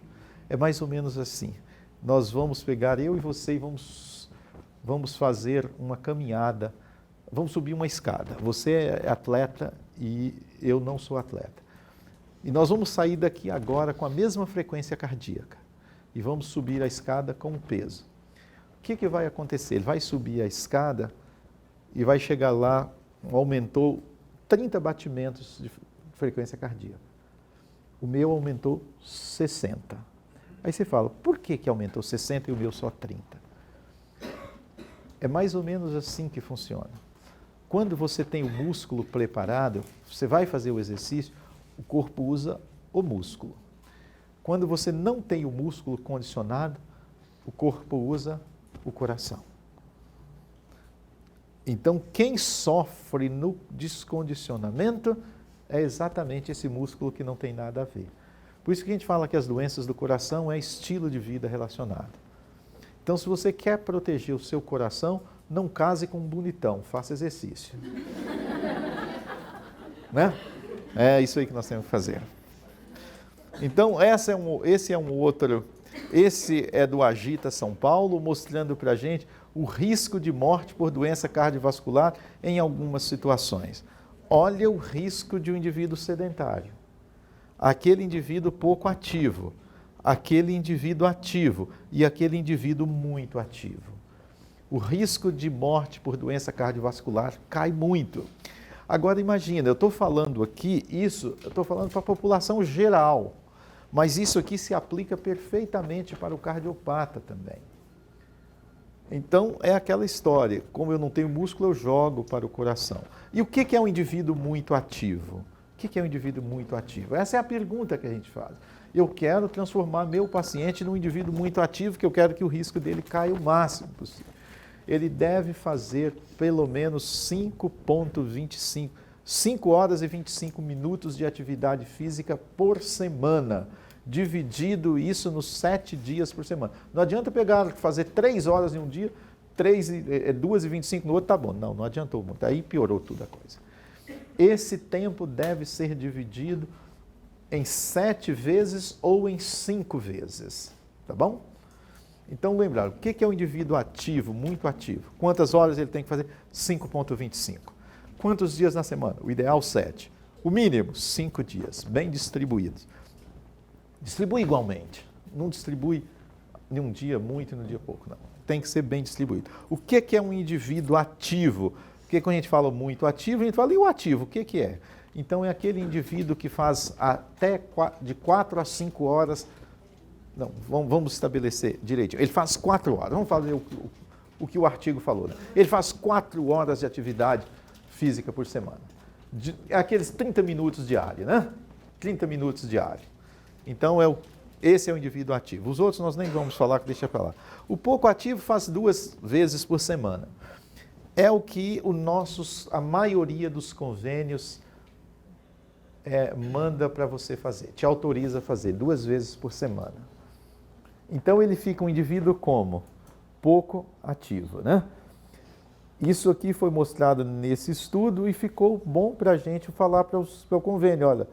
É mais ou menos assim. Nós vamos pegar, eu e você, e vamos fazer uma caminhada, vamos subir uma escada. Você é atleta e eu não sou atleta. E nós vamos sair daqui agora com a mesma frequência cardíaca. E vamos subir a escada com o peso. O que vai acontecer? Ele vai subir a escada e vai chegar lá, aumentou 30 batimentos de frequência cardíaca. O meu aumentou 60. Aí você fala, por que aumentou 60 e o meu só 30? É mais ou menos assim que funciona. Quando você tem o músculo preparado, você vai fazer o exercício, o corpo usa o músculo. Quando você não tem o músculo condicionado, o corpo usa o coração. Então, quem sofre no descondicionamento é exatamente esse músculo que não tem nada a ver. Por isso que a gente fala que as doenças do coração é estilo de vida relacionado. Então, se você quer proteger o seu coração, não case com um bonitão, faça exercício. Né? É isso aí que nós temos que fazer. Então, esse é do Agita São Paulo, mostrando para a gente o risco de morte por doença cardiovascular em algumas situações. Olha o risco de um indivíduo sedentário, aquele indivíduo pouco ativo, aquele indivíduo ativo e aquele indivíduo muito ativo. O risco de morte por doença cardiovascular cai muito. Agora imagina, eu estou falando aqui isso, eu estou falando para a população geral, mas isso aqui se aplica perfeitamente para o cardiopata também. Então, é aquela história, como eu não tenho músculo, eu jogo para o coração. E o que é um indivíduo muito ativo? O que é um indivíduo muito ativo? Essa é a pergunta que a gente faz. Eu quero transformar meu paciente num indivíduo muito ativo, que eu quero que o risco dele caia o máximo possível. Ele deve fazer pelo menos 5 horas e 25 minutos de atividade física por semana, dividido isso nos 7 dias por semana. Não adianta fazer 3 horas em um dia, 2 e 25 no outro, tá bom. Não adiantou muito, aí piorou tudo a coisa. Esse tempo deve ser dividido em 7 vezes ou em 5 vezes, tá bom? Então, lembrar, o que é um indivíduo ativo, muito ativo? Quantas horas ele tem que fazer? 5,25. Quantos dias na semana? O ideal, 7. O mínimo, 5 dias, bem distribuídos. Distribui igualmente. Não distribui em um dia muito e num dia pouco, não. Tem que ser bem distribuído. O que é um indivíduo ativo? Porque quando a gente fala muito ativo, a gente fala, e o ativo, o que é? Então, é aquele indivíduo que faz até de 4 a 5 horas. Não, vamos estabelecer direitinho. Ele faz 4 horas. Vamos fazer o que o artigo falou. Né? Ele faz 4 horas de atividade física por semana. Aqueles 30 minutos diários, né? 30 minutos diários. Então, esse é o indivíduo ativo. Os outros nós nem vamos falar, que deixa para lá. O pouco ativo faz 2 vezes por semana. É o que a maioria dos convênios manda para você fazer, te autoriza a fazer 2 vezes por semana. Então, ele fica um indivíduo como? Pouco ativo, né? Isso aqui foi mostrado nesse estudo e ficou bom para a gente falar para o convênio, olha,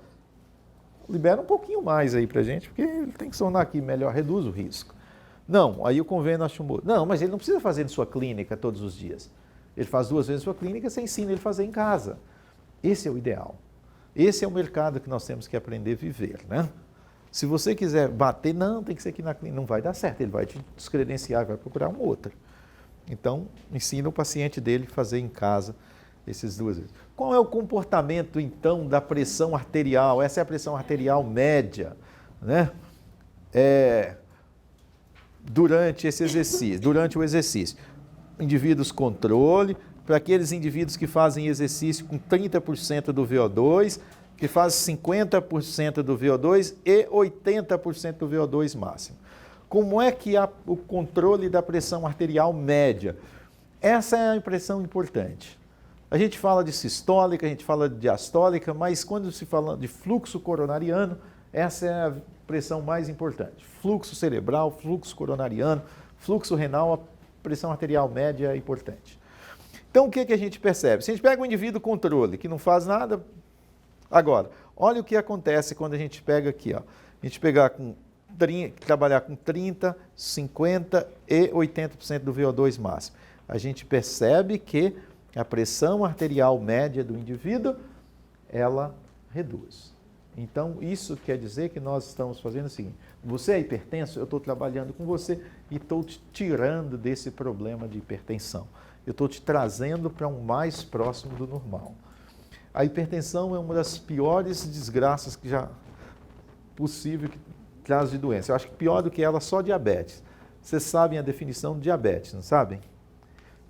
libera um pouquinho mais aí para a gente, porque ele tem que sonar aqui melhor, reduz o risco. Não, aí o convênio achou, não, mas ele não precisa fazer em sua clínica todos os dias. Ele faz 2 vezes em sua clínica, você ensina ele a fazer em casa. Esse é o ideal. Esse é o mercado que nós temos que aprender a viver, né? Se você quiser bater, não, tem que ser aqui na clínica, não vai dar certo, ele vai te descredenciar, vai procurar um outro. Então, ensina o paciente dele a fazer em casa esses 2 vezes. Qual é o comportamento, então, da pressão arterial? Essa é a pressão arterial média, né? durante o exercício. Indivíduos controle, para aqueles indivíduos que fazem exercício com 30% do VO2, que fazem 50% do VO2 e 80% do VO2 máximo. Como é que há o controle da pressão arterial média? Essa é a impressão importante. A gente fala de sistólica, a gente fala de diastólica, mas quando se fala de fluxo coronariano, essa é a pressão mais importante. Fluxo cerebral, fluxo coronariano, fluxo renal, a pressão arterial média é importante. Então, o que a gente percebe? Se a gente pega um indivíduo controle, que não faz nada... Agora, olha o que acontece quando a gente pega aqui, ó. A gente trabalhar com 30%, 50% e 80% do VO2 máximo. A gente percebe que a pressão arterial média do indivíduo, ela reduz. Então, isso quer dizer que nós estamos fazendo o seguinte: você é hipertenso, eu estou trabalhando com você e estou te tirando desse problema de hipertensão. Eu estou te trazendo para um mais próximo do normal. A hipertensão é uma das piores desgraças que já possível que traz de doença. Eu acho que pior do que ela, só diabetes. Vocês sabem a definição de diabetes, não sabem?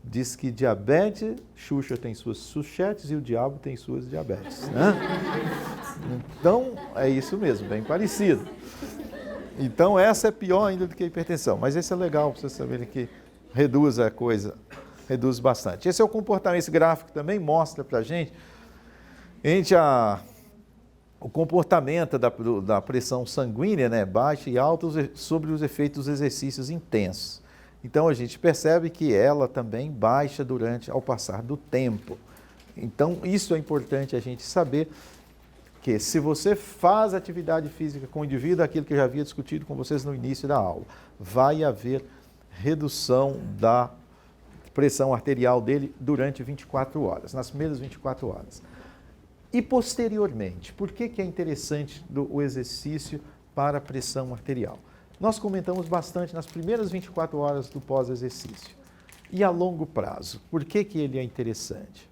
Diz que diabetes, Xuxa tem suas Xuxetes e o diabo tem suas diabetes. Né? Então, é isso mesmo, bem parecido. Então, essa é pior ainda do que a hipertensão. Mas esse é legal, para vocês saberem que reduz a coisa, reduz bastante. Esse é o comportamento, esse gráfico também mostra para a gente o comportamento da pressão sanguínea, né, baixa e alta, sobre os efeitos dos exercícios intensos. Então, a gente percebe que ela também baixa ao passar do tempo. Então, isso é importante a gente saber, que se você faz atividade física com o indivíduo, aquilo que eu já havia discutido com vocês no início da aula, vai haver redução da pressão arterial dele durante 24 horas, nas primeiras 24 horas. E posteriormente, por que é interessante o exercício para a pressão arterial? Nós comentamos bastante nas primeiras 24 horas do pós-exercício. E a longo prazo, por que ele é interessante?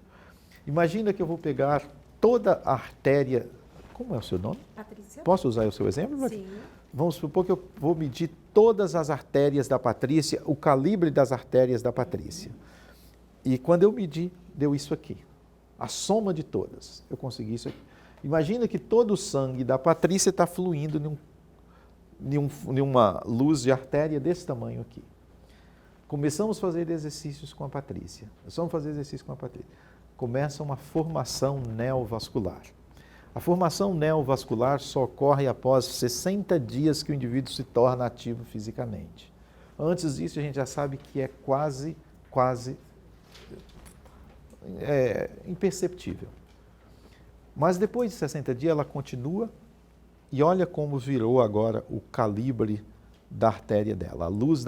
Imagina que eu vou pegar toda a artéria... Como é o seu nome?
Patrícia.
Posso usar o seu exemplo?
Sim.
Vamos supor que eu vou medir todas as artérias da Patrícia, o calibre das artérias da Patrícia. E quando eu medir, deu isso aqui. A soma de todas. Eu consegui isso aqui. Imagina que todo o sangue da Patrícia está fluindo numa luz de artéria desse tamanho aqui. Começamos a fazer exercícios com a Patrícia. Começa uma formação neovascular. A formação neovascular só ocorre após 60 dias que o indivíduo se torna ativo fisicamente. Antes disso, a gente já sabe que é quase imperceptível. Mas depois de 60 dias, ela continua e olha como virou agora o calibre da artéria dela. A luz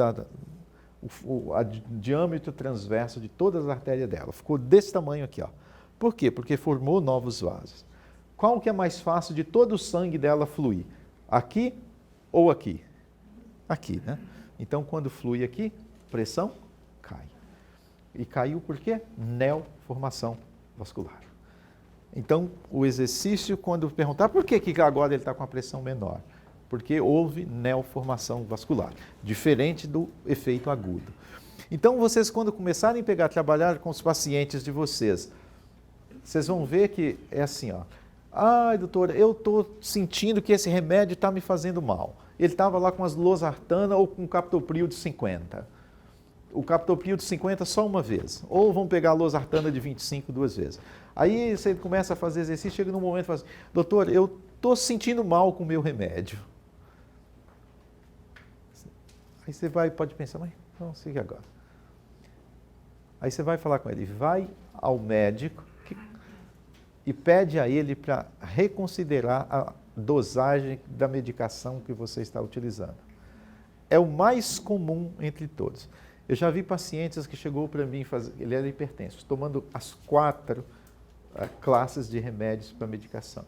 o diâmetro transverso de todas as artérias dela. Ficou desse tamanho aqui, ó. Por quê? Porque formou novos vasos. Qual que é mais fácil de todo o sangue dela fluir? Aqui ou aqui? Aqui, né? Então, quando flui aqui, pressão cai. E caiu por quê? Neoformação vascular. Então, o exercício, quando perguntar por que agora ele está com a pressão menor? Porque houve neoformação vascular, diferente do efeito agudo. Então, vocês, quando começarem a trabalhar com os pacientes de vocês vão ver que é assim, ó. Ai, doutora, eu estou sentindo que esse remédio está me fazendo mal. Ele estava lá com as losartana ou com captopril de 50. O captopril de 50 só uma vez. Ou vão pegar a losartana de 25 duas vezes. Aí você começa a fazer exercício, chega num momento e fala assim, doutor, eu estou sentindo mal com o meu remédio. Aí você pode pensar, mas não, siga agora. Aí você vai falar com ele, vai ao médico e pede a ele para reconsiderar a dosagem da medicação que você está utilizando. É o mais comum entre todos. Eu já vi pacientes que chegou para mim, ele era hipertenso, tomando as 4 classes de remédios para medicação.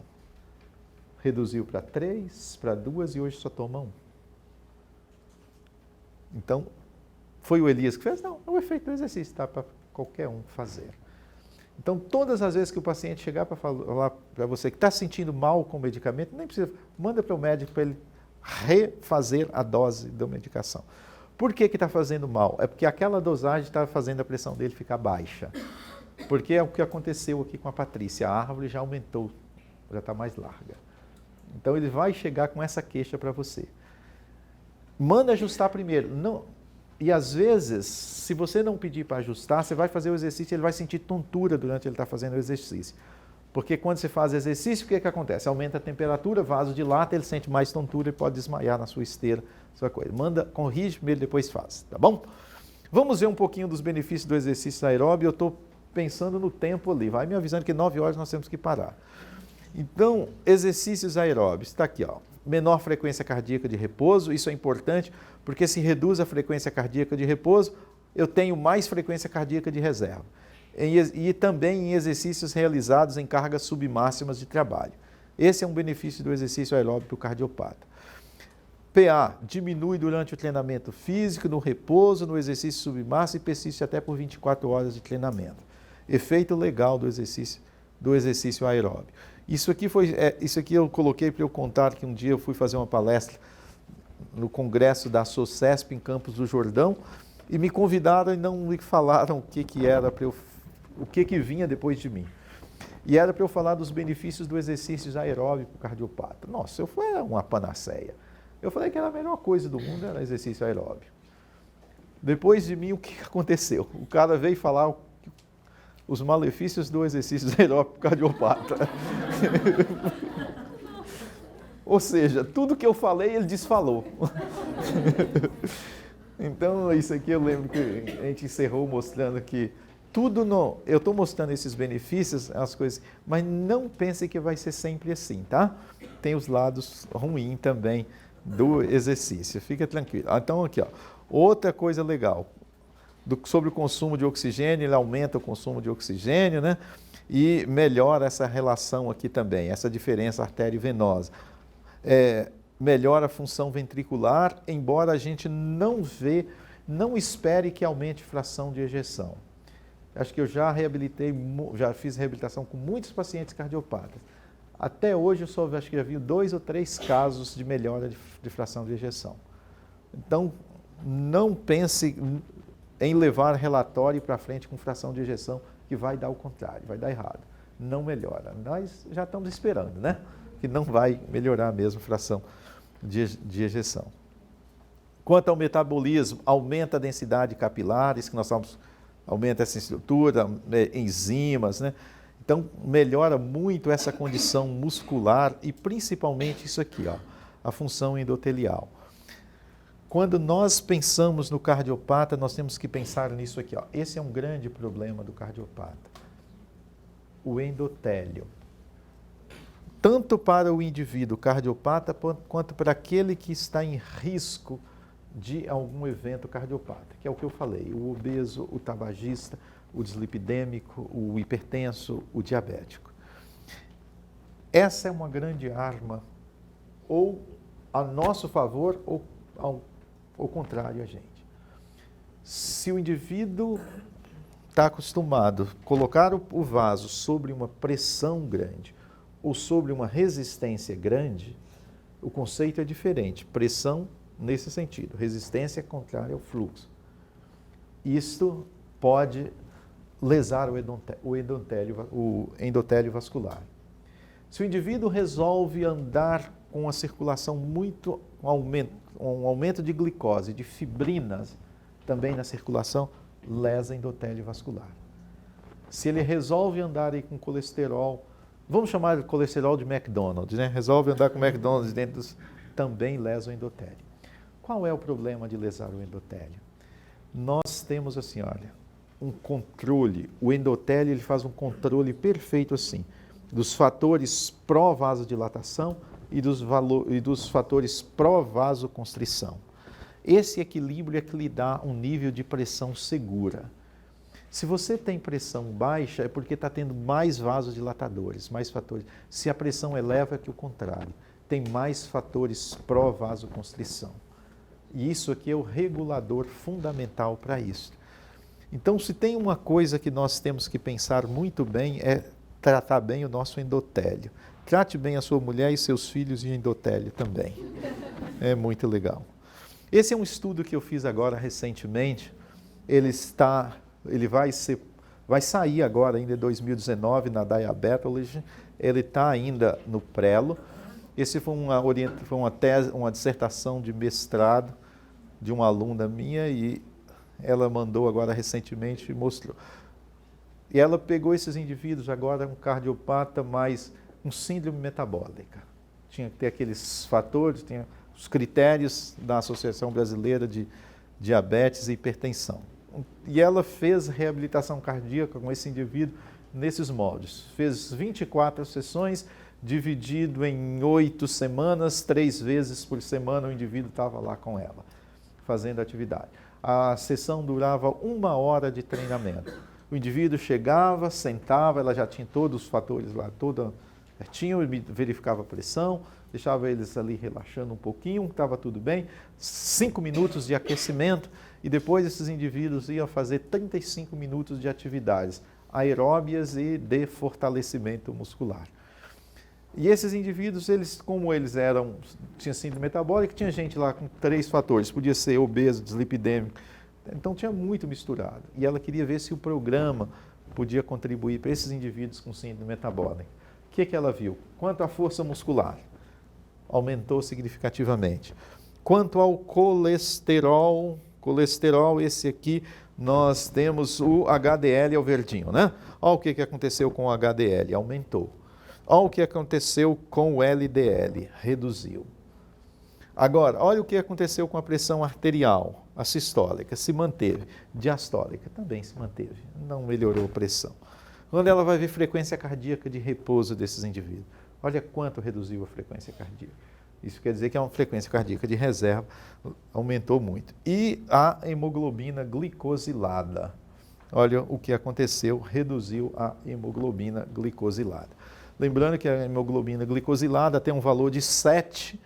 Reduziu para 3, para 2 e hoje só toma 1. Então, foi o Elias que fez? Não, é o efeito do exercício, está para qualquer um fazer. Então, todas as vezes que o paciente chegar para falar para você que está sentindo mal com o medicamento, nem precisa, manda para o médico para ele refazer a dose da medicação. Por que está fazendo mal? É porque aquela dosagem está fazendo a pressão dele ficar baixa. Porque é o que aconteceu aqui com a Patrícia. A árvore já aumentou, já está mais larga. Então ele vai chegar com essa queixa para você. Manda ajustar primeiro. Não. E às vezes, se você não pedir para ajustar, você vai fazer o exercício e ele vai sentir tontura durante ele estar fazendo o exercício. Porque quando você faz exercício, o que acontece? Aumenta a temperatura, vaso dilata, ele sente mais tontura e pode desmaiar na sua esteira, sua coisa. Manda, corrige primeiro, depois faz, tá bom? Vamos ver um pouquinho dos benefícios do exercício aeróbio. Eu estou pensando no tempo ali, vai me avisando que 9 horas nós temos que parar. Então, exercícios aeróbios, está aqui, ó. Menor frequência cardíaca de repouso, isso é importante, porque se reduz a frequência cardíaca de repouso, eu tenho mais frequência cardíaca de reserva. E também em exercícios realizados em cargas submáximas de trabalho. Esse é um benefício do exercício aeróbico para o cardiopata. PA, diminui durante o treinamento físico, no repouso, no exercício submáximo e persiste até por 24 horas de treinamento. Efeito legal do exercício aeróbico. Isso aqui eu coloquei para eu contar que um dia eu fui fazer uma palestra no congresso da SOCESP em Campos do Jordão e me convidaram e não me falaram o que vinha depois de mim. E era para eu falar dos benefícios do exercício aeróbico para o cardiopata. Nossa, foi uma panaceia. Eu falei que era a melhor coisa do mundo, era exercício aeróbico. Depois de mim, o que aconteceu? O cara veio falar os malefícios do exercício aeróbico para o cardiopata. Ou seja, tudo que eu falei, ele desfalou. Então, isso aqui eu lembro que a gente encerrou mostrando que eu estou mostrando esses benefícios, as coisas, mas não pense que vai ser sempre assim, tá? Tem os lados ruins também do exercício, fica tranquilo. Então, aqui, ó, outra coisa legal, sobre o consumo de oxigênio, ele aumenta o consumo de oxigênio, né? E melhora essa relação aqui também, essa diferença artério-venosa. Melhora a função ventricular, embora a gente não espere que aumente a fração de ejeção. Acho que eu já fiz reabilitação com muitos pacientes cardiopatas. Até hoje eu acho que já vi 2 ou 3 casos de melhora de fração de ejeção. Então, não pense em levar relatório para frente com fração de ejeção, que vai dar o contrário, vai dar errado. Não melhora. Nós já estamos esperando, né? Que não vai melhorar mesmo a fração de ejeção. Quanto ao metabolismo, aumenta a densidade capilares, que nós falamos, aumenta essa estrutura, enzimas, né? Então, melhora muito essa condição muscular e principalmente isso aqui, ó, a função endotelial. Quando nós pensamos no cardiopata, nós temos que pensar nisso aqui, ó. Esse é um grande problema do cardiopata. O endotélio. Tanto para o indivíduo cardiopata, quanto para aquele que está em risco de algum evento cardiopata, que é o que eu falei, o obeso, o tabagista, o dislipidêmico, o hipertenso, o diabético. Essa é uma grande arma, ou a nosso favor, ou ao contrário a gente. Se o indivíduo está acostumado a colocar o vaso sobre uma pressão grande, ou sobre uma resistência grande, o conceito é diferente. Pressão nesse sentido, resistência contrária ao fluxo. Isto pode lesar o endotélio vascular. Se o indivíduo resolve andar com a circulação um aumento de glicose, de fibrinas também na circulação, lesa endotélio vascular. Se ele resolve andar aí com colesterol, vamos chamar de colesterol de McDonald's, né? Resolve andar com McDonald's também lesa o endotélio. Qual é o problema de lesar o endotélio? Nós temos assim, olha, um controle, o endotélio ele faz um controle perfeito assim, dos fatores pró-vasodilatação e dos fatores pró-vasoconstrição. Esse equilíbrio é que lhe dá um nível de pressão segura. Se você tem pressão baixa, é porque está tendo mais vasodilatadores, mais fatores. Se a pressão eleva, é que o contrário. Tem mais fatores pró-vasoconstrição. E isso aqui é o regulador fundamental para isso. Então, se tem uma coisa que nós temos que pensar muito bem, é tratar bem o nosso endotélio. Trate bem a sua mulher e seus filhos de endotélio também. É muito legal. Esse é um estudo que eu fiz agora recentemente. Ele vai sair agora, ainda em 2019, na Diabetology. Ele está ainda no prelo. Esse foi uma dissertação de mestrado de uma aluna minha e ela mandou agora recentemente e mostrou. E ela pegou esses indivíduos agora, um cardiopata mais com síndrome metabólica. Tinha que ter aqueles fatores, tinha os critérios da Associação Brasileira de Diabetes e Hipertensão. E ela fez reabilitação cardíaca com esse indivíduo nesses moldes. Fez 24 sessões, dividido em 8 semanas, 3 vezes por semana o indivíduo estava lá com ela, fazendo atividade. A sessão durava 1 hora de treinamento. O indivíduo chegava, sentava, ela já tinha todos os fatores lá, toda certinho, verificava a pressão, deixava eles ali relaxando um pouquinho, estava tudo bem, 5 minutos de aquecimento e depois esses indivíduos iam fazer 35 minutos de atividades aeróbias e de fortalecimento muscular. E esses indivíduos, como eles tinham síndrome metabólica, tinha gente lá com 3 fatores, podia ser obeso, dislipidêmico, então tinha muito misturado. E ela queria ver se o programa podia contribuir para esses indivíduos com síndrome metabólica. O que ela viu? Quanto à força muscular, aumentou significativamente. Quanto ao colesterol, esse aqui, nós temos o HDL, é o verdinho, né? Olha o que aconteceu com o HDL, aumentou. Olha o que aconteceu com o LDL, reduziu. Agora, olha o que aconteceu com a pressão arterial, a sistólica, se manteve. Diastólica também se manteve, não melhorou a pressão. Quando ela vai ver frequência cardíaca de repouso desses indivíduos, olha quanto reduziu a frequência cardíaca. Isso quer dizer que a frequência cardíaca de reserva aumentou muito. E a hemoglobina glicosilada. Olha o que aconteceu, reduziu a hemoglobina glicosilada. Lembrando que a hemoglobina glicosilada tem um valor de 7,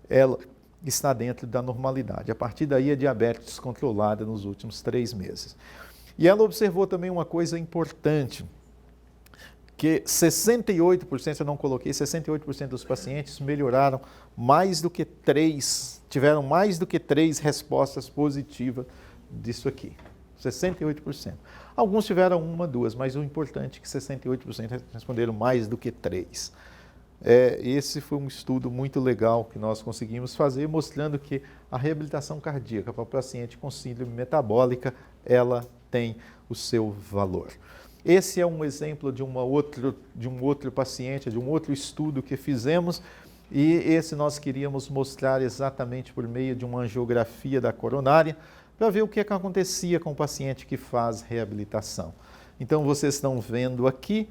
ela está dentro da normalidade. A partir daí, a diabetes descontrolada nos últimos 3 meses. E ela observou também uma coisa importante, que 68%, eu não coloquei, 68% dos pacientes melhoraram mais do que 3, tiveram mais do que 3 respostas positivas disso aqui. 68%. Alguns tiveram 1, 2, mas o importante é que 68% responderam mais do que 3. Esse foi um estudo muito legal que nós conseguimos fazer, mostrando que a reabilitação cardíaca para o paciente com síndrome metabólica, ela tem o seu valor. Esse é um exemplo de um outro paciente, de um outro estudo que fizemos, e esse nós queríamos mostrar exatamente por meio de uma angiografia da coronária, para ver o que acontecia com o paciente que faz reabilitação. Então, vocês estão vendo aqui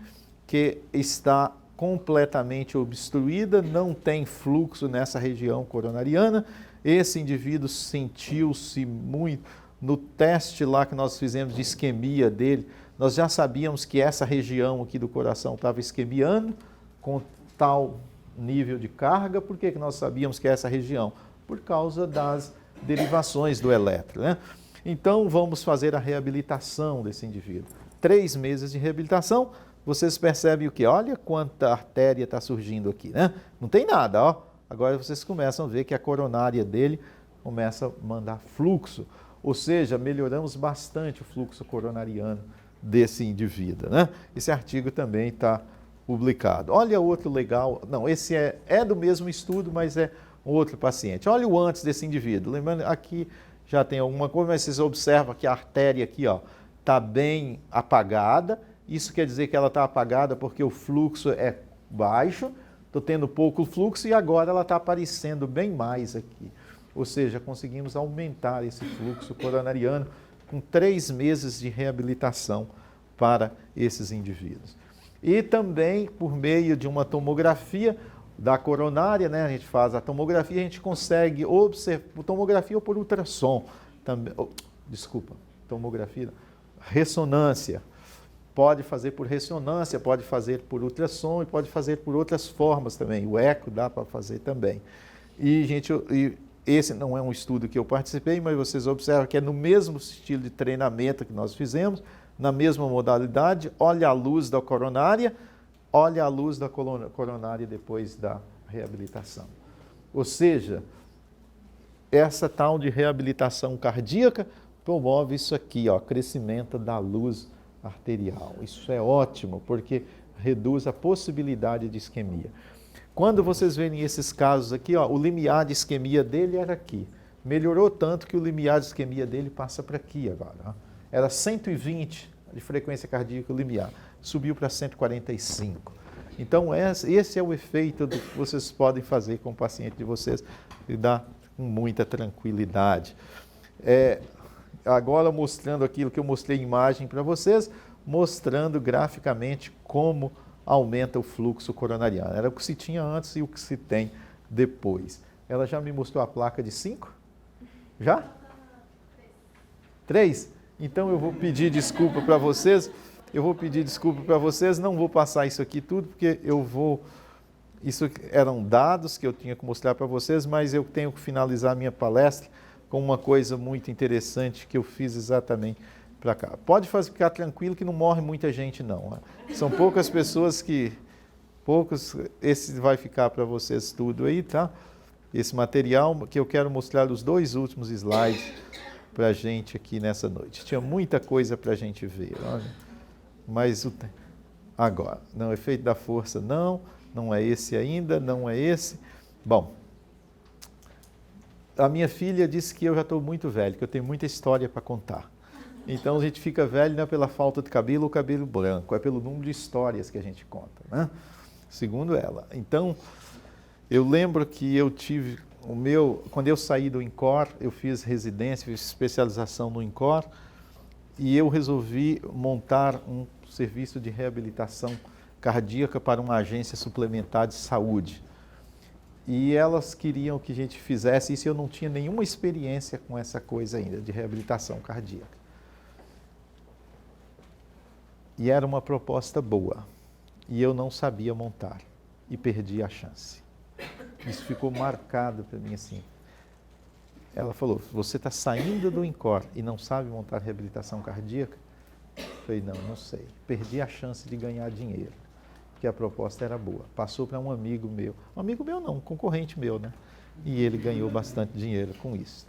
que está completamente obstruída, não tem fluxo nessa região coronariana. Esse indivíduo sentiu-se muito, no teste lá que nós fizemos de isquemia dele, nós já sabíamos que essa região aqui do coração estava isquemiando com tal nível de carga. Por que nós sabíamos que é essa região? Por causa das derivações do elétron, né? Então, vamos fazer a reabilitação desse indivíduo. 3 meses de reabilitação, vocês percebem o quê? Olha quanta artéria está surgindo aqui, né? Não tem nada, ó. Agora vocês começam a ver que a coronária dele começa a mandar fluxo, ou seja, melhoramos bastante o fluxo coronariano desse indivíduo, né? Esse artigo também está publicado. Olha outro legal, não, esse é do mesmo estudo, mas é um outro paciente. Olha o antes desse indivíduo, lembrando, aqui já tem alguma coisa, mas vocês observam que a artéria aqui, ó, está bem apagada. Isso quer dizer que ela está apagada porque o fluxo é baixo, estou tendo pouco fluxo e agora ela está aparecendo bem mais aqui. Ou seja, conseguimos aumentar esse fluxo coronariano com 3 meses de reabilitação para esses indivíduos. E também, por meio de uma tomografia da coronária, né, a gente faz a tomografia, a gente consegue observar, tomografia ou por ultrassom, também, tomografia, ressonância, pode fazer por ressonância, pode fazer por ultrassom e pode fazer por outras formas também, o eco dá para fazer também. Esse não é um estudo que eu participei, mas vocês observam que é no mesmo estilo de treinamento que nós fizemos, na mesma modalidade, olha a luz da coronária, olha a luz da coronária depois da reabilitação. Ou seja, essa tal de reabilitação cardíaca promove isso aqui, ó, crescimento da luz arterial. Isso é ótimo, porque reduz a possibilidade de isquemia. Quando vocês verem esses casos aqui, ó, o limiar de isquemia dele era aqui. Melhorou tanto que o limiar de isquemia dele passa para aqui agora. Ó. Era 120 de frequência cardíaca o limiar, subiu para 145. Então, esse é o efeito do que vocês podem fazer com o paciente de vocês e dá com muita tranquilidade. Agora mostrando aquilo que eu mostrei em imagem para vocês, mostrando graficamente como aumenta o fluxo coronariano. Era o que se tinha antes e o que se tem depois. Ela já me mostrou a placa de 5? Já? 3? Então eu vou pedir desculpa para vocês. Não vou passar isso aqui tudo, porque isso eram dados que eu tinha que mostrar para vocês, mas eu tenho que finalizar a minha palestra com uma coisa muito interessante que eu fiz exatamente para cá. Pode ficar tranquilo que não morre muita gente não. Né? São poucas pessoas esse vai ficar para vocês tudo aí, tá? Esse material que eu quero mostrar os 2 últimos slides para a gente aqui nessa noite. Tinha muita coisa para a gente ver, olha. Mas agora, não, efeito da força não é esse ainda, não é esse. Bom, a minha filha disse que eu já estou muito velho, que eu tenho muita história para contar. Então a gente fica velho não é pela falta de cabelo ou cabelo branco, é pelo número de histórias que a gente conta, né? Segundo ela. Então, eu lembro que eu tive quando eu saí do INCOR, eu fiz residência, fiz especialização no INCOR, e eu resolvi montar um serviço de reabilitação cardíaca para uma agência suplementar de saúde. E elas queriam que a gente fizesse isso e eu não tinha nenhuma experiência com essa coisa ainda, de reabilitação cardíaca. E era uma proposta boa. E eu não sabia montar. E perdi a chance. Isso ficou marcado para mim assim. Ela falou, você está saindo do INCOR e não sabe montar reabilitação cardíaca? Eu falei, não sei. Perdi a chance de ganhar dinheiro, porque a proposta era boa. Passou para um amigo meu. Um amigo meu não, um concorrente meu, né? E ele ganhou bastante dinheiro com isso.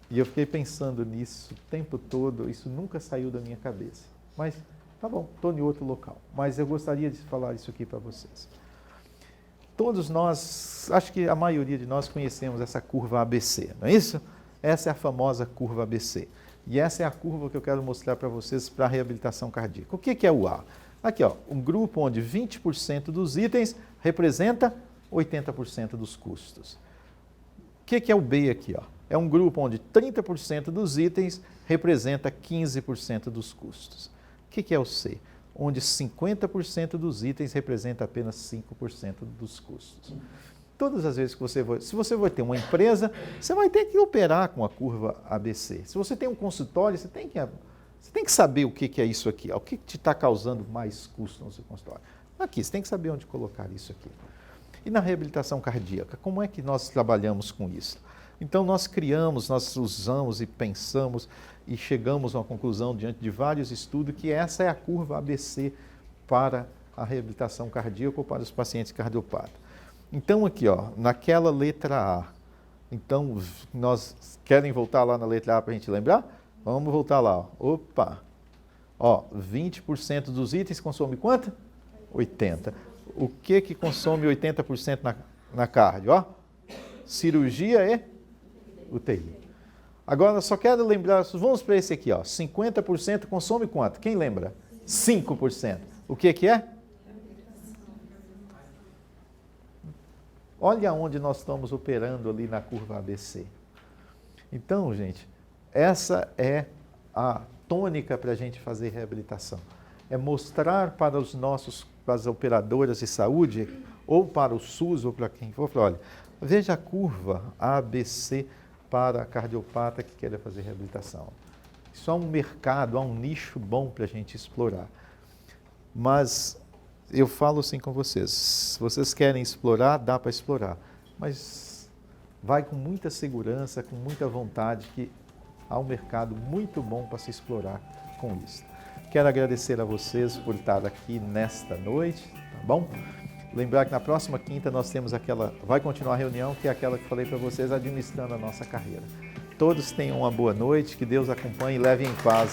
E eu fiquei pensando nisso o tempo todo, isso nunca saiu da minha cabeça. Mas, tá bom, estou em outro local. Mas eu gostaria de falar isso aqui para vocês. Todos nós, acho que a maioria de nós conhecemos essa curva ABC, não é isso? Essa é a famosa curva ABC. E essa é a curva que eu quero mostrar para vocês para a reabilitação cardíaca. O que é o A? Aqui, ó, um grupo onde 20% dos itens representa 80% dos custos. O que é o B aqui? Ó? É um grupo onde 30% dos itens representa 15% dos custos. O que é o C? Onde 50% dos itens representa apenas 5% dos custos. Todas as vezes que se você vai ter uma empresa, você vai ter que operar com a curva ABC. Se você tem um consultório, você tem que saber o que é isso aqui, ó, o que te está causando mais custo no seu consultório. Aqui, você tem que saber onde colocar isso aqui. E na reabilitação cardíaca, como é que nós trabalhamos com isso? Então nós usamos e pensamos e chegamos a uma conclusão diante de vários estudos que essa é a curva ABC para a reabilitação cardíaca ou para os pacientes cardiopatas. Então aqui, ó, naquela letra A, então nós querem voltar lá na letra A para a gente lembrar? Vamos voltar lá, ó. Opa! Ó, 20% dos itens consome quanto? 80%. O que consome 80% na cardio? Ó, cirurgia e UTI. Agora, só quero lembrar, vamos para esse aqui, ó, 50% consome quanto? Quem lembra? 5%. O que é? Olha onde nós estamos operando ali na curva ABC. Então, gente, essa é a tônica para a gente fazer reabilitação. É mostrar para para as operadoras de saúde, ou para o SUS, ou para quem for, olha, veja a curva ABC para a cardiopata que queira fazer reabilitação. Isso é um mercado, há um nicho bom para a gente explorar. Mas eu falo assim com vocês, se vocês querem explorar, dá para explorar. Mas vai com muita segurança, com muita vontade, que há um mercado muito bom para se explorar com isso. Quero agradecer a vocês por estar aqui nesta noite, tá bom? Lembrar que na próxima quinta nós temos vai continuar a reunião, que é aquela que falei para vocês, administrando a nossa carreira. Todos tenham uma boa noite, que Deus acompanhe e leve em paz.